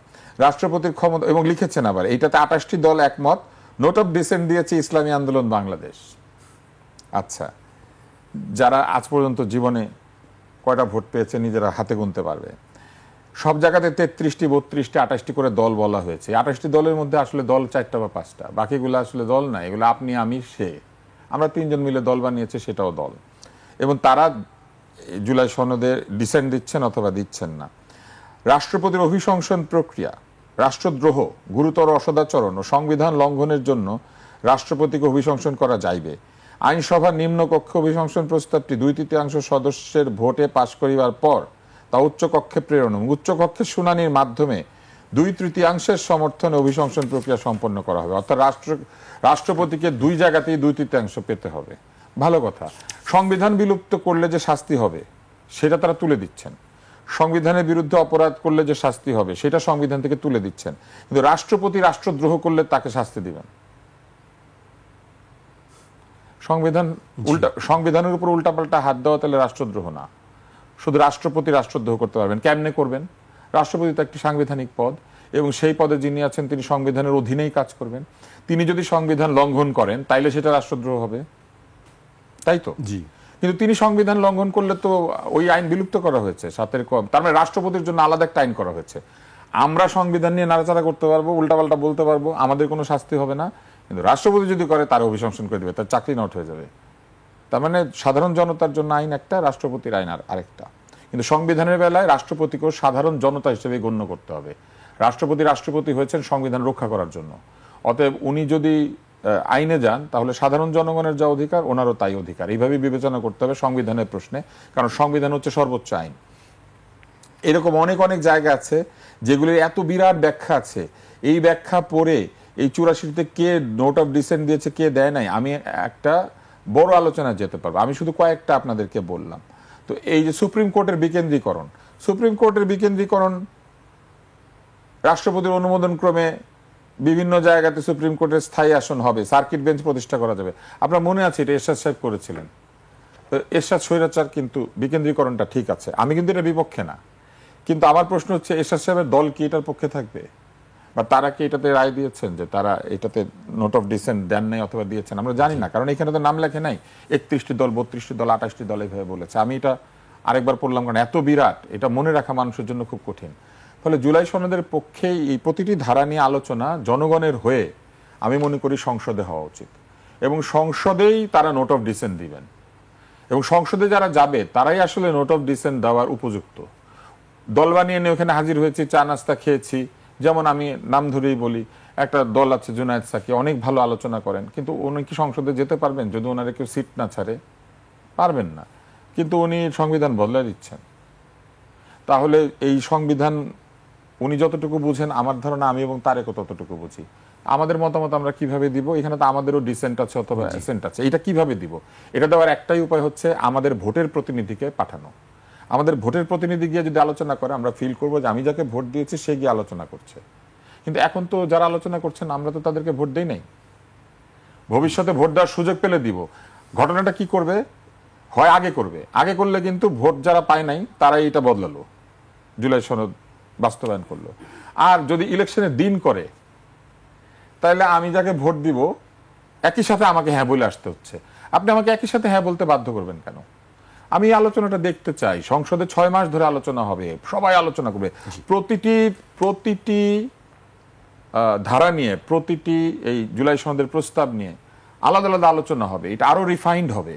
রাষ্ট্রপতির ক্ষমতা, এবং লিখেছেন আবার এইটাতে 28টি দল একমত, নোট অফ ডিসেন্ট দিয়েছে ইসলামী আন্দোলন বাংলাদেশ। আচ্ছা, যারা আজ পর্যন্ত জীবনে কয়টা ভোট পেয়েছে নিজেরা হাতে গুনতে পারবে। সব জায়গাতে 33টি, 32টি, 28টি করে দল বলা হয়েছে। 28টি দলের মধ্যে আসলে দল 4টা বা 5টা, বাকিগুলো আসলে দল না, এগুলো আপনি, আমি, সে, আমরা 3জন মিলে দল বানিয়েছে, সেটাও দল। এবং তারা জুলাই সনদে ডিসেন্ট দিচ্ছেন অথবা দিচ্ছেন না। রাষ্ট্রপতির অভিশংসন প্রক্রিয়া, রাষ্ট্রদ্রোহ, গুরুতর অসদাচরণ ও সংবিধান লঙ্ঘনের জন্য রাষ্ট্রপতিকে অভিশংসন করা যাইবে। আইনসভার নিম্নকক্ষে অভিশংসন প্রস্তাবটি 2/3 সদস্যের ভোটে পাশ করিবার পর তা উচ্চকক্ষে প্রেরণ এবং উচ্চকক্ষের শুনানির মাধ্যমে 2/3 সমর্থনে অভিশংসন প্রক্রিয়া সম্পন্ন করা হবে। অর্থাৎ রাষ্ট্রপতিকে 2 জায়গাতেই 2/3 পেতে হবে। ভালো কথা। সংবিধান বিলুপ্ত করলে যে শাস্তি হবে সেটা তারা তুলে দিচ্ছেন। সংবিধানের বিরুদ্ধে অপরাধ করলে যে শাস্তি হবে সেটা সংবিধান থেকে তুলে দিচ্ছেন। কিন্তু রাষ্ট্রপতি রাষ্ট্রদ্রোহ করলে তাকে শাস্তি দিবেন। সংবিধানের উপর উল্টাপাল্টা হাত দেওয়া তাহলে রাষ্ট্রদ্রোহ না। শুধু রাষ্ট্রপতি রাষ্ট্রদ্রোহ করতে পারবেন। কেমনে করবেন? রাষ্ট্রপতি তো একটি সাংবিধানিক পদ, এবং সেই পদে যিনি আছেন তিনি সংবিধানের অধীনেই কাজ করবেন। তিনি যদি সংবিধান লঙ্ঘন করেন তাইলে সেটা রাষ্ট্রদ্রোহ হবে, তাই তো? জি। কিন্তু তিনি সংবিধান লঙ্ঘন করলে তো ওই আইন বিলুপ্ত করা হয়েছে 7-এর কম, তার মানে রাষ্ট্রপতির জন্য আলাদা একটা আইন করা হয়েছে। আমরা সংবিধান নিয়ে নাড়াচাড়া করতে পারবো, উল্টাপাল্টা বলতে পারবো, আমাদের কোনো শাস্তি হবে না। কিন্তু রাষ্ট্রপতি যদি করে তার অভিশংসন করে দেবে, তার চাকরি নট হয়ে যাবে। তার মানে সাধারণ জনতার জন্য আইন একটা, রাষ্ট্রপতির আইন আরেকটা। কিন্তু সংবিধানের বেলায় রাষ্ট্রপতিকেও সাধারণ জনতা হিসেবে গণ্য করতে হবে। রাষ্ট্রপতি হয়েছেন সংবিধান রক্ষা করার জন্য। অতএব উনি যদি আইনে যান তাহলে সাধারণ জনগণের যা অধিকার ওনারও তাই অধিকার। এইভাবে বিবেচনা করতে হবে সংবিধানের প্রশ্নে, কারণ সংবিধান হচ্ছে সর্বোচ্চ আইন। এরকম অনেক অনেক জায়গা আছে যেগুলির এত বিরাট ব্যাখ্যা আছে। এই ব্যাখ্যা পড়ে এই 84তে কে নোট অফ ডিসেন্ট দিয়েছে, কে দেয় নাই, আমি একটা বড় আলোচনা যেতে পারবো। আমি শুধু কয়েকটা আপনাদেরকে বললাম। তো এই যে সুপ্রিম কোর্টের বিকেন্দ্রীকরণ রাষ্ট্রপতির অনুমোদন ক্রমে বিভিন্ন জায়গাতে সুপ্রিম কোর্টের স্থায়ী আসন হবে, সার্কিট বেঞ্চ প্রতিষ্ঠা করা যাবে। আপনার মনে আছে এটা এরশাদ সাহেব করেছিলেন। এরশাদ স্বৈরাচার, কিন্তু বিকেন্দ্রীকরণটা ঠিক আছে, আমি কিন্তু এটা বিপক্ষে না। কিন্তু আমার প্রশ্ন হচ্ছে এরশাদ সাহেবের দল কি এটার পক্ষে থাকবে? বা তারা কি এটাতে রায় দিয়েছেন যে তারা এটাতে নোট অফ ডিসেন্ট দেন নাই অথবা দিয়েছেন? আমরা জানি না, কারণ এখানে তো নাম লেখে নাই 31টি দল, 32টি দল, 28টি দল এইভাবে বলেছে। আমি এটা আরেকবার পড়লাম, কারণ এত বিরাট, এটা মনে রাখা মানুষের জন্য খুব কঠিন। ফলে জুলাই সনদের পক্ষেই এই প্রতিটি ধারা নিয়ে আলোচনা জনগণের হয়ে আমি মনে করি সংসদে হওয়া উচিত, এবং সংসদেই তারা নোট অফ ডিসেন্ট দিবেন, এবং সংসদে যারা যাবে তারাই আসলে নোট অফ ডিসেন্ট দেওয়ার উপযুক্ত। দল বানিয়ে নিয়ে ওখানে হাজির হয়েছি, চা নাস্তা খেয়েছি। যেমন আমি নাম ধরেই বলি, একটা দল আছে জুনায়েদ সাকি, অনেক ভালো আলোচনা করেন, কিন্তু উনি কি সংসদে যেতে পারবেন যদি ওনারা কেউ সিট না ছাড়ে? পারবেন না। কিন্তু উনি সংবিধান বদলে দিচ্ছেন। তাহলে এই সংবিধান উনি যতটুকু বুঝেন, আমার ধারণা আমি এবং তারেকও ততটুকু বুঝি। আমাদের মতামত আমরা কিভাবে দিব? এখানে তো আমাদেরও ডিসেন্ট আছে অথবা অ্যাসেন্ট আছে। এটা কিভাবে দিব? এটা দেওয়ার একটাই উপায় হচ্ছে আমাদের ভোটের প্রতিনিধিকে পাঠানো। আমাদের ভোটের প্রতিনিধি গিয়ে যদি আলোচনা করে, আমরা ফিল করবো যে আমি যাকে ভোট দিয়েছি সে গিয়ে আলোচনা করছে। কিন্তু এখন তো যারা আলোচনা করছেন আমরা তো তাদেরকে ভোট দেই নাই। ভবিষ্যতে ভোট দেওয়ার সুযোগ পেলে দিব। ঘটনাটা কি করবে? হয় আগে করবে, আগে করলে কিন্তু ভোট যারা পায় নাই তারাই এটা বদলালো, জুলাই সনদ বাস্তবায়ন করলো। আর যদি ইলেকশনের দিন করে, তাহলে আমি যাকে ভোট দিব একই সাথে আমাকে হ্যাঁ বলে আসতে হচ্ছে। আপনি আমাকে একই সাথে হ্যাঁ বলতে বাধ্য করবেন কেন? আমি এই আলোচনাটা দেখতে চাই। সংসদে 6 মাস ধরে আলোচনা হবে, সবাই আলোচনা করবে, প্রতিটি ধারা নিয়ে, প্রতিটি এই জুলাই সনদের প্রস্তাব নিয়ে আলাদা আলাদা আলোচনা হবে। এটা আরো রিফাইন্ড হবে,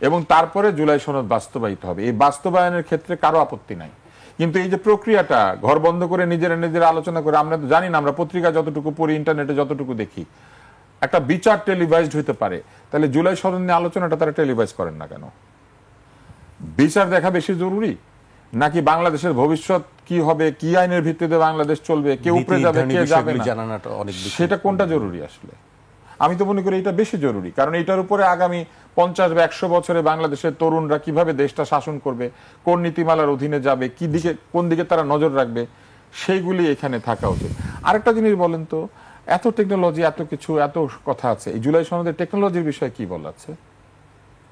এবং তারপরে জুলাই সনদ বাস্তবায়িত হবে। এই বাস্তবায়নের ক্ষেত্রে কারো আপত্তি নাই। কিন্তু এই যে প্রক্রিয়াটা, ঘর বন্ধ করে নিজেরা আলোচনা করে, আমরা তো জানি না, আমরা পত্রিকা যতটুকু পড়ি, ইন্টারনেটে যতটুকু দেখি, একটা বিচার টেলিভাইজড হইতে পারে। তাহলে জুলাই সনদ নিয়ে আলোচনাটা তারা টেলিভাইজ করেন না কেন? বিচার দেখা বেশি জরুরি, নাকি বাংলাদেশের ভবিষ্যৎ কি হবে, কি আইনের ভিত্তিতে বাংলাদেশ চলবে, কে উপরে যাবে কে যাবে না, সেটা কোনটা জরুরি? আসলে আমি তো মনে করি এটা বেশি জরুরি, কারণ এটার উপরে আগামী 50 বা 100 বছরে বাংলাদেশের তরুণরা কিভাবে দেশটা শাসন করবে, কোন নীতিমালার অধীনে যাবে, কি দিকে, কোন দিকে তারা নজর রাখবে, সেইগুলি এখানে থাকা উচিত। আরেকটা জিনিস বলেন তো, এত টেকনোলজি, এত কিছু, এত কথা আছে, এই জুলাই সনদের টেকনোলজির বিষয়ে কি বলা আছে?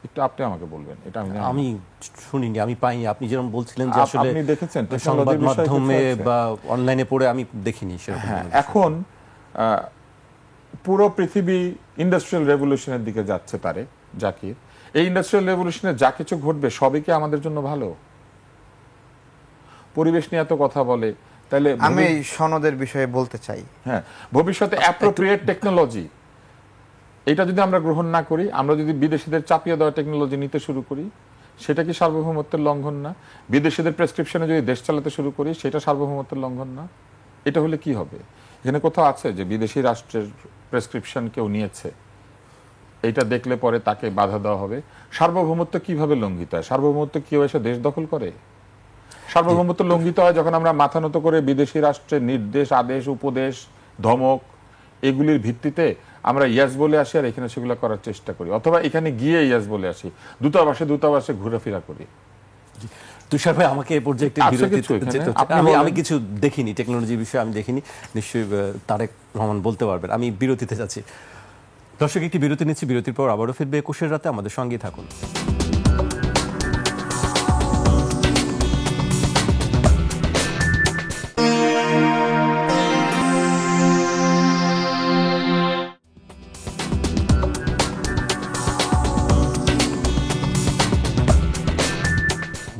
একটু আপনি আমাকে বলবেন। এটা
আমি শুনিনি, আমি পাইনি। আপনি যেরকম বলছিলেন যে আসলে
আপনি দেখেছেন
সংবাদ মাধ্যমে বা অনলাইনে পড়ে, আমি দেখিনি সেরকম।
এখন পুরো পৃথিবী ইন্ডাস্ট্রিয়াল রেভলিউশনের দিকে যাচ্ছে। জাকির, এই ইন্ডাস্ট্রিয়াল রেভলিউশনে যা কিছু ঘটবে সবই কি আমাদের জন্য ভালো? পরিবেশ নিয়ে এত কথা বলে, তাহলে
আমি এই সনদের বিষয়ে বলতে চাই।
হ্যাঁ, ভবিষ্যতে অ্যাপ্রোপ্রিয়েট টেকনোলজি, এটা যদি আমরা গ্রহণ না করি, আমরা যদি বিদেশিদের চাপিয়ে দেওয়া টেকনোলজি নিতে শুরু করি, সেটা কি সার্বভৌমত্বের লঙ্ঘন না? বিদেশিদের প্রেসক্রিপশনে যদি দেশ চালাতে শুরু করি, সেটা সার্বভৌমত্বের লঙ্ঘন না? এটা হলে কি হবে? এখানে কোথাও আছে যে বিদেশি রাষ্ট্রের প্রেসক্রিপশন কেউ নিয়েছে, এটা দেখলে পরে তাকে বাধা দেওয়া হবে? সার্বভৌমত্ব কিভাবে লঙ্ঘিত হয়? সার্বভৌমত্ব কেউ এসে দেশ দখল করে? সার্বভৌমত্ব লঙ্ঘিত হয় যখন আমরা মাথা নত করে বিদেশি রাষ্ট্রের নির্দেশ, আদেশ, উপদেশ, ধমক, এগুলির ভিত্তিতে আমরা ইয়াস বলে আসি আর এখানে সেগুলো করার চেষ্টা করি, অথবা এখানে গিয়ে ইয়াস বলে আসি, দূতাবাসে ঘুরেফেরা করি।
তুষার ভাই, আমাকে এই পর্যায়ে আমি কিছু দেখিনি, টেকনোলজির বিষয়ে আমি দেখিনি, নিশ্চয়ই তারেক রহমান বলতে পারবেন। আমি বিরতিতে যাচ্ছি। দর্শক, একটি বিরতি নিচ্ছি, বিরতির পর আবারও ফিরবে 21 রাতে, আমাদের সঙ্গেই থাকুন।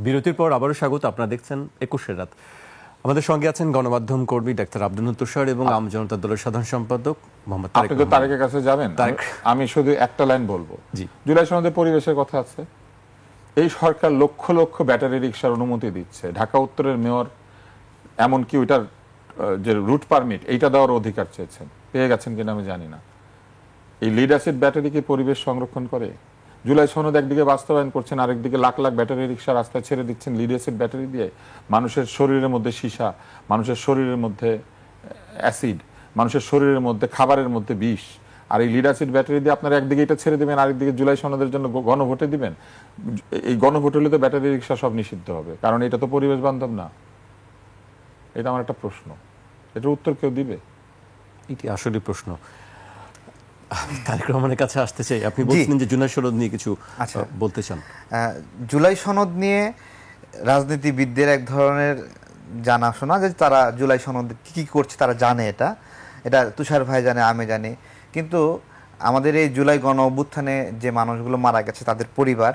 বিরতির পর আবারও স্বাগত। আপনারা দেখছেন 21 রাত। আমাদের সঙ্গে আছেন গণমাধ্যম কর্মী ডাক্তার আব্দুল তুষার এবং আম জনতা দলের সাধারণ সম্পাদক মোহাম্মদ তারেক।
আপনি তো তারেকের কাছে যাবেন, আমি শুধু একটা লাইন বলবো। জুলাই সনদে পরিবেশের কথা আছে। এই সরকার লক্ষ লক্ষ ব্যাটারি রিকশার অনুমতি দিচ্ছে। ঢাকা উত্তরের মেয়র এমনকি ওইটার যে রুট পারমিট, এইটা দেওয়ার অধিকার চেয়েছেন, পেয়ে গেছেন কিনা আমি জানি না। এই লিড অ্যাসিড ব্যাটারি কি পরিবেশ সংরক্ষণ করে? জুলাই সনদ একদিকে বাস্তবায়ন করছেন, আরেকদিকে লাখ লাখ ব্যাটারি রিকশা রাস্তায় ছেড়ে দিচ্ছেন লিড অ্যাসিড ব্যাটারি দিয়ে। মানুষের শরীরের মধ্যে সীসা, মানুষের শরীরের মধ্যে অ্যাসিড, মানুষের শরীরের মধ্যে, খাবারের মধ্যে বিষ। আর এই লিড অ্যাসিড ব্যাটারি দিয়ে আপনারা একদিকে এটা ছেড়ে দেবেন, আরেকদিকে জুলাই সনদের জন্য গণভোটে দিবেন। এই গণভোট হলে তো ব্যাটারি রিকশা সব নিষিদ্ধ হবে, কারণ এটা তো পরিবেশ বান্ধব না। এটা আমার একটা প্রশ্ন, এটার উত্তর কেউ দিবে?
এটি আসলে প্রশ্ন। তারেক রহমানের কাছে আসতে চাই। আপনি বলছিলেন যে জুলাই সনদ নিয়ে কিছু বলতে চান।
জুলাই সনদ নিয়ে রাজনীতিবিদদের এক ধরনের জানাশোনা যে তারা জুলাই সনদ কি করছে তারা জানে এটা। এটা তুষার ভাই জানে, আমি জানি। কিন্তু আমাদের এই জুলাই গণ অভ্যুত্থানে যে মানুষগুলো মারা গেছে তাদের পরিবার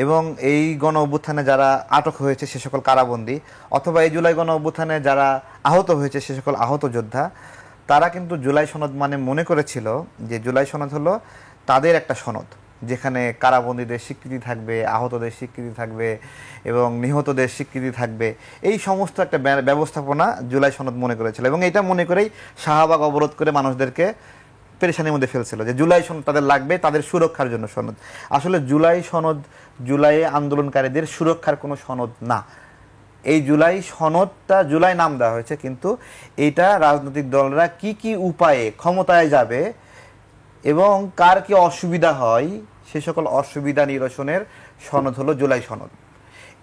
এবং এই গণ অভ্যুত্থানে যারা আটক হয়েছে সে সকল কারাবন্দী, অথবা এই জুলাই গণ অভ্যুত্থানে যারা আহত হয়েছে সে সকল আহত যোদ্ধা, তারা কিন্তু জুলাই সনদ মানে মনে করেছিল যে জুলাই সনদ হলো তাদের একটা সনদ, যেখানে কারাবন্দীদের স্বীকৃতি থাকবে, আহতদের স্বীকৃতি থাকবে এবং নিহতদের স্বীকৃতি থাকবে। এই সমস্ত একটা ব্যবস্থাপনা জুলাই সনদ মনে করেছিল এবং এটা মনে করেই শাহবাগ অবরোধ করে মানুষদেরকে পেরেশানির মধ্যে ফেলছিল যে জুলাই সনদ তাদের লাগবে, তাদের সুরক্ষার জন্য সনদ। আসলে জুলাই সনদ জুলাইয়ে আন্দোলনকারীদের সুরক্ষার কোনো সনদ না। এই জুলাই সনদটা জুলাই নাম দেওয়া হয়েছে, কিন্তু এটা রাজনৈতিক দলরা কি কি উপায়ে ক্ষমতায় যাবে এবং কার কি অসুবিধা হয় সে সকল অসুবিধা নিরসনের সনদ হলো জুলাই সনদ।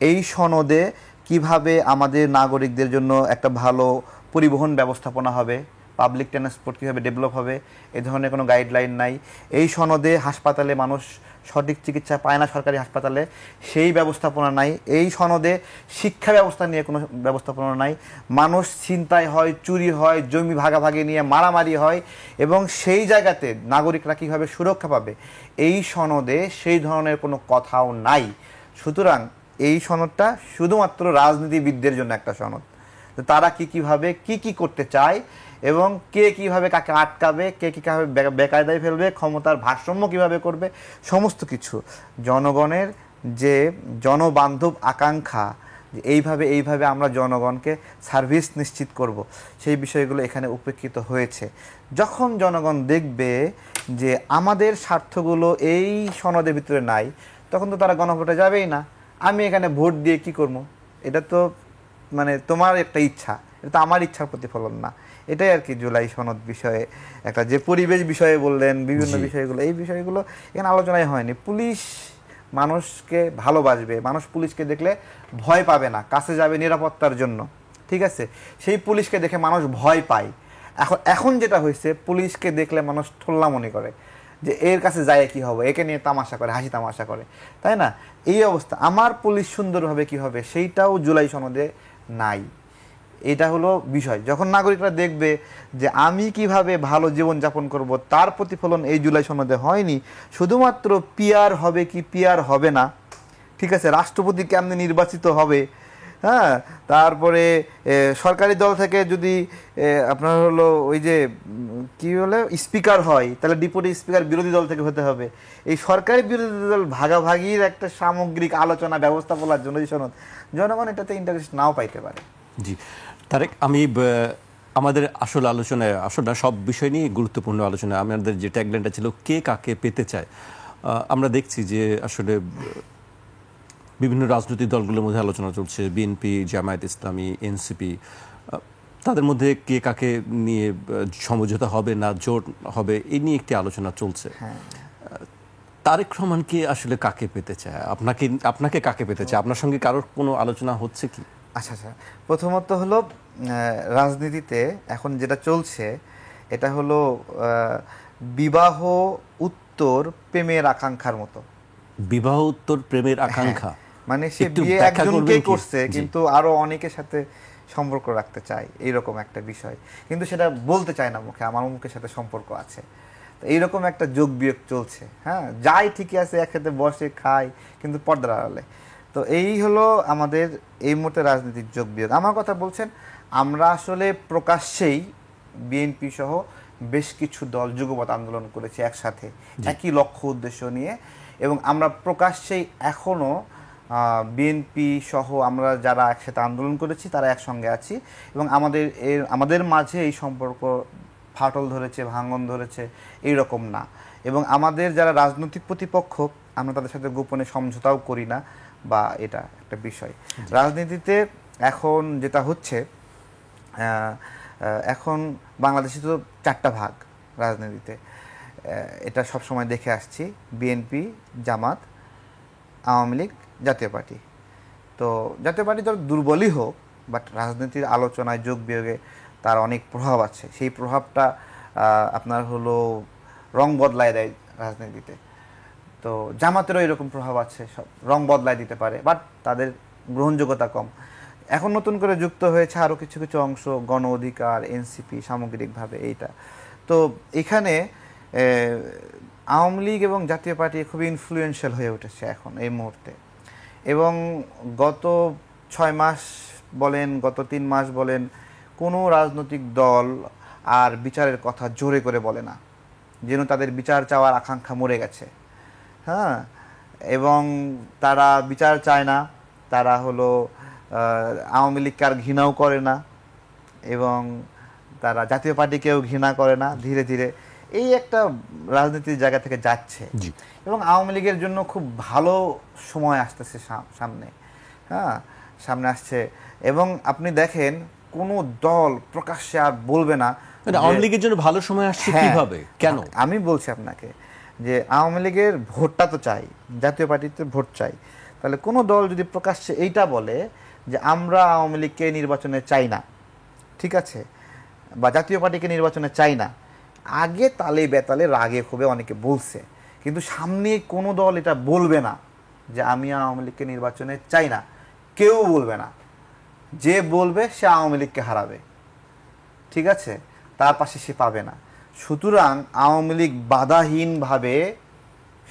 এই সনদে কিভাবে আমাদের নাগরিকদের জন্য একটা ভালো পরিবহন ব্যবস্থাপনা হবে, পাবলিক ট্রান্সপোর্ট কীভাবে ডেভেলপ হবে, এ ধরনের কোনো গাইডলাইন নাই। এই সনদে হাসপাতালে মানুষ সঠিক চিকিৎসা পায় না সরকারি হাসপাতালে, সেই ব্যবস্থাপনা নাই। এই সনদে শিক্ষা ব্যবস্থা নিয়ে কোনো ব্যবস্থাপনা নাই। মানুষ ছিনতাই হয়, চুরি হয়, জমি ভাগাভাগি নিয়ে মারামারি হয় এবং সেই জায়গাতে নাগরিকরা কীভাবে সুরক্ষা পাবে এই সনদে সেই ধরনের কোনো কথাও নাই। সুতরাং এই সনদটা শুধুমাত্র রাজনীতিবিদদের জন্য একটা সনদ। তো তারা কিভাবে কি করতে চায় এবং কে কিভাবে কাকে আটকাবে, কে কীভাবে বেকায়দায় ফেলবে, ক্ষমতার ভারসাম্য কিভাবে করবে, সমস্ত কিছু জনগণের যে জনবান্ধব আকাঙ্ক্ষা, যে এইভাবে আমরা জনগণকে সার্ভিস নিশ্চিত করব, সেই বিষয়গুলো এখানে উপেক্ষিত হয়েছে। যখন জনগণ দেখবে যে আমাদের স্বার্থগুলো এই সনদের ভিতরে নাই, তখন তো তারা গণভোটে যাবেই না। আমি এখানে ভোট দিয়ে কি করব? এটা তো মানে তোমার একটা ইচ্ছা, এটা তো আমার ইচ্ছার প্রতিফলন না। এটাই আর কি জুলাই সনদ বিষয়ে একটা, যে পরিবেশ বিষয়ে বললেন, বিভিন্ন বিষয়গুলো, এই বিষয়গুলো এখানে আলোচনায় হয়নি। পুলিশ মানুষকে ভালোবাসবে, মানুষ পুলিশকে দেখলে ভয় পাবে না, কাছে যাবে নিরাপত্তার জন্য, ঠিক আছে? সেই পুলিশকে দেখে মানুষ ভয় পায়। এখন যেটা হয়েছে, পুলিশকে দেখলে মানুষ ঠোল্লা মনে করে যে এর কাছে যায় কি হবে, একে নিয়ে তামাশা করে, হাসি তামাশা করে, তাই না? এই অবস্থা। আমার পুলিশ সুন্দরভাবে কি হবে সেইটাও জুলাই সনদে নাই। এটা হলো বিষয়। যখন নাগরিকরা দেখবে যে আমি কিভাবে ভালো জীবন যাপন করব, তার প্রতিফলন এই জুলাই সনদে হয়নি। শুধুমাত্র পিআর হবে কি পিআর হবে না, ঠিক আছে, রাষ্ট্রপতি কেমনে নির্বাচিত হবে, হ্যাঁ, তারপরে সরকারি দল থেকে যদি আপনার হলো ওই যে কি বলে স্পিকার হয়, তাহলে ডিপুটি স্পিকার বিরোধী দল থেকে হতে হবে। এই সরকারি বিরোধী দল ভাগাভাগির একটা সামগ্রিক আলোচনা ব্যবস্থাপনার জন্য সনদ, জনগণ এটাতে ইন্টারেস্ট নাও পাইতে পারে।
জি তারেক, আমি আমাদের আসল আলোচনায় আসলে সব বিষয় নিয়ে গুরুত্বপূর্ণ আলোচনা, আমাদের যে ট্যাগলাইনটা ছিল কে কাকে পেতে চায়, আমরা দেখছি যে আসলে বিভিন্ন রাজনৈতিক দলগুলোর মধ্যে আলোচনা চলছে, বিএনপি, জামায়াত ইসলামী, এনসিপি, তাদের মধ্যে কে কাকে নিয়ে সমঝোতা হবে না জোট হবে এই নিয়ে একটি আলোচনা চলছে। তারেক রহমানকে আসলে কাকে পেতে চায়, আপনাকে কাকে পেতে চায়, আপনার সঙ্গে কারোর কোনো আলোচনা হচ্ছে কি?
আচ্ছা, প্রথমত হলো রাজনীতিতে এখন যেটা চলছে এটা হলো বিবাহ উত্তর প্রেমের আকাঙ্ক্ষার মতো।
বিবাহ উত্তর প্রেমের আকাঙ্ক্ষা
মানে সে বিয়ে একজনকেই করছে কিন্তু আরো অনেকের সাথে সম্পর্ক রাখতে চায়, এইরকম একটা বিষয়, কিন্তু সেটা বলতে চায় না মুখে, আমার মুখের সাথে সম্পর্ক আছে। তো এইরকম একটা যোগ বিয়োগ চলছে। হ্যাঁ, যাই ঠিকই আছে, একসাথে বসে খায় কিন্তু পর্দার আড়ালে। তো এই হলো আমাদের এই মুহূর্তে রাজনীতির যোগ বিয়োগ। আমার কথা বলছেন, আমরা আসলে প্রকাশ্যেই বিএনপি সহ বেশ কিছু দল যুগপৎ আন্দোলন করেছি একসাথে, একই লক্ষ্য উদ্দেশ্য নিয়ে, এবং আমরা প্রকাশ্যেই এখনও বিএনপি সহ আমরা যারা একসাথে আন্দোলন করেছি তারা একসঙ্গে আছি এবং আমাদের মাঝে এই সম্পর্ক ফাটল ধরেছে, ভাঙন ধরেছে এইরকম না। এবং আমাদের যারা রাজনৈতিক প্রতিপক্ষ আমরা তাদের সাথে গোপনে সমঝোতাও করি না, বা এটা একটা বিষয়। রাজনীতিতে এখন যেটা হচ্ছে, এখন বাংলাদেশে তো 4টা ভাগ রাজনীতিতে, এটা সবসময় দেখে আসছি, বিএনপি, জামাত, আওয়ামী লীগ, জাতীয় পার্টি। তো জাতীয় পার্টি তো দুর্বলই হোক, বাট রাজনীতির আলোচনায় যোগ বিয়োগে তার অনেক প্রভাব আছে। সেই প্রভাবটা আপনার হলো রং বদলায় দেয় রাজনীতিতে। তো জামাতেরও এরকম প্রভাব আছে, সব রং বদলায় দিতে পারে, বাট তাদের গ্রহণযোগ্যতা কম। এখন নতুন করে যুক্ত হয়েছে আরও কিছু কিছু অংশ, গণ অধিকার, এনসিপি সামগ্রিকভাবে এইটা। তো এখানে আওয়ামী লীগ এবং জাতীয় পার্টি খুবই ইনফ্লুয়েন্সিয়াল হয়ে উঠেছে এখন এই মুহূর্তে। এবং গত 6 মাস বলেন, গত 3 মাস বলেন, কোনো রাজনৈতিক দল আর বিচারের কথা জোরে করে বলে না, যেন তাদের বিচার চাওয়ার আকাঙ্ক্ষা মরে গেছে। হ্যাঁ, এবং তারা বিচার চায় না, তারা হলো আওয়ামী লীগকে আর ঘৃণাও করে না, এবং তারা জাতীয় পার্টিকেও ঘৃণা করে না। ধীরে ধীরে এই একটা রাজনীতির জায়গা থেকে যাচ্ছে, এবং আওয়ামী লীগের জন্য খুব ভালো সময় আসতেছে সামনে। হ্যাঁ, সামনে আসছে। এবং আপনি দেখেন কোনো দল প্রকাশ্যে আর বলবে না
আওয়ামী লীগের জন্য ভালো সময় আসছে। কিভাবে, কেন?
আমি বলছি আপনাকে যে আওয়ামী লীগের ভোটটা তো চাই, জাতীয় পার্টিতে ভোট চাই। তাহলে কোনো দল যদি প্রকাশ্যে এইটা বলে যে আমরা আওয়ামী লীগকে নির্বাচনে চাই না, ঠিক আছে, বা জাতীয় পার্টিকে নির্বাচনে চাই না, আগে তালে বেতালে রাগে ক্ষোভে অনেকে বলছে, কিন্তু সামনে কোনো দল এটা বলবে না যে আমি আওয়ামী লীগকে নির্বাচনে চাই না। কেউ বলবে না। যে বলবে সে আওয়ামী লীগকে হারাবে, ঠিক আছে, তার পাশে সে পাবে না। সুতরাং আওয়ামী লীগ বাধাহীনভাবে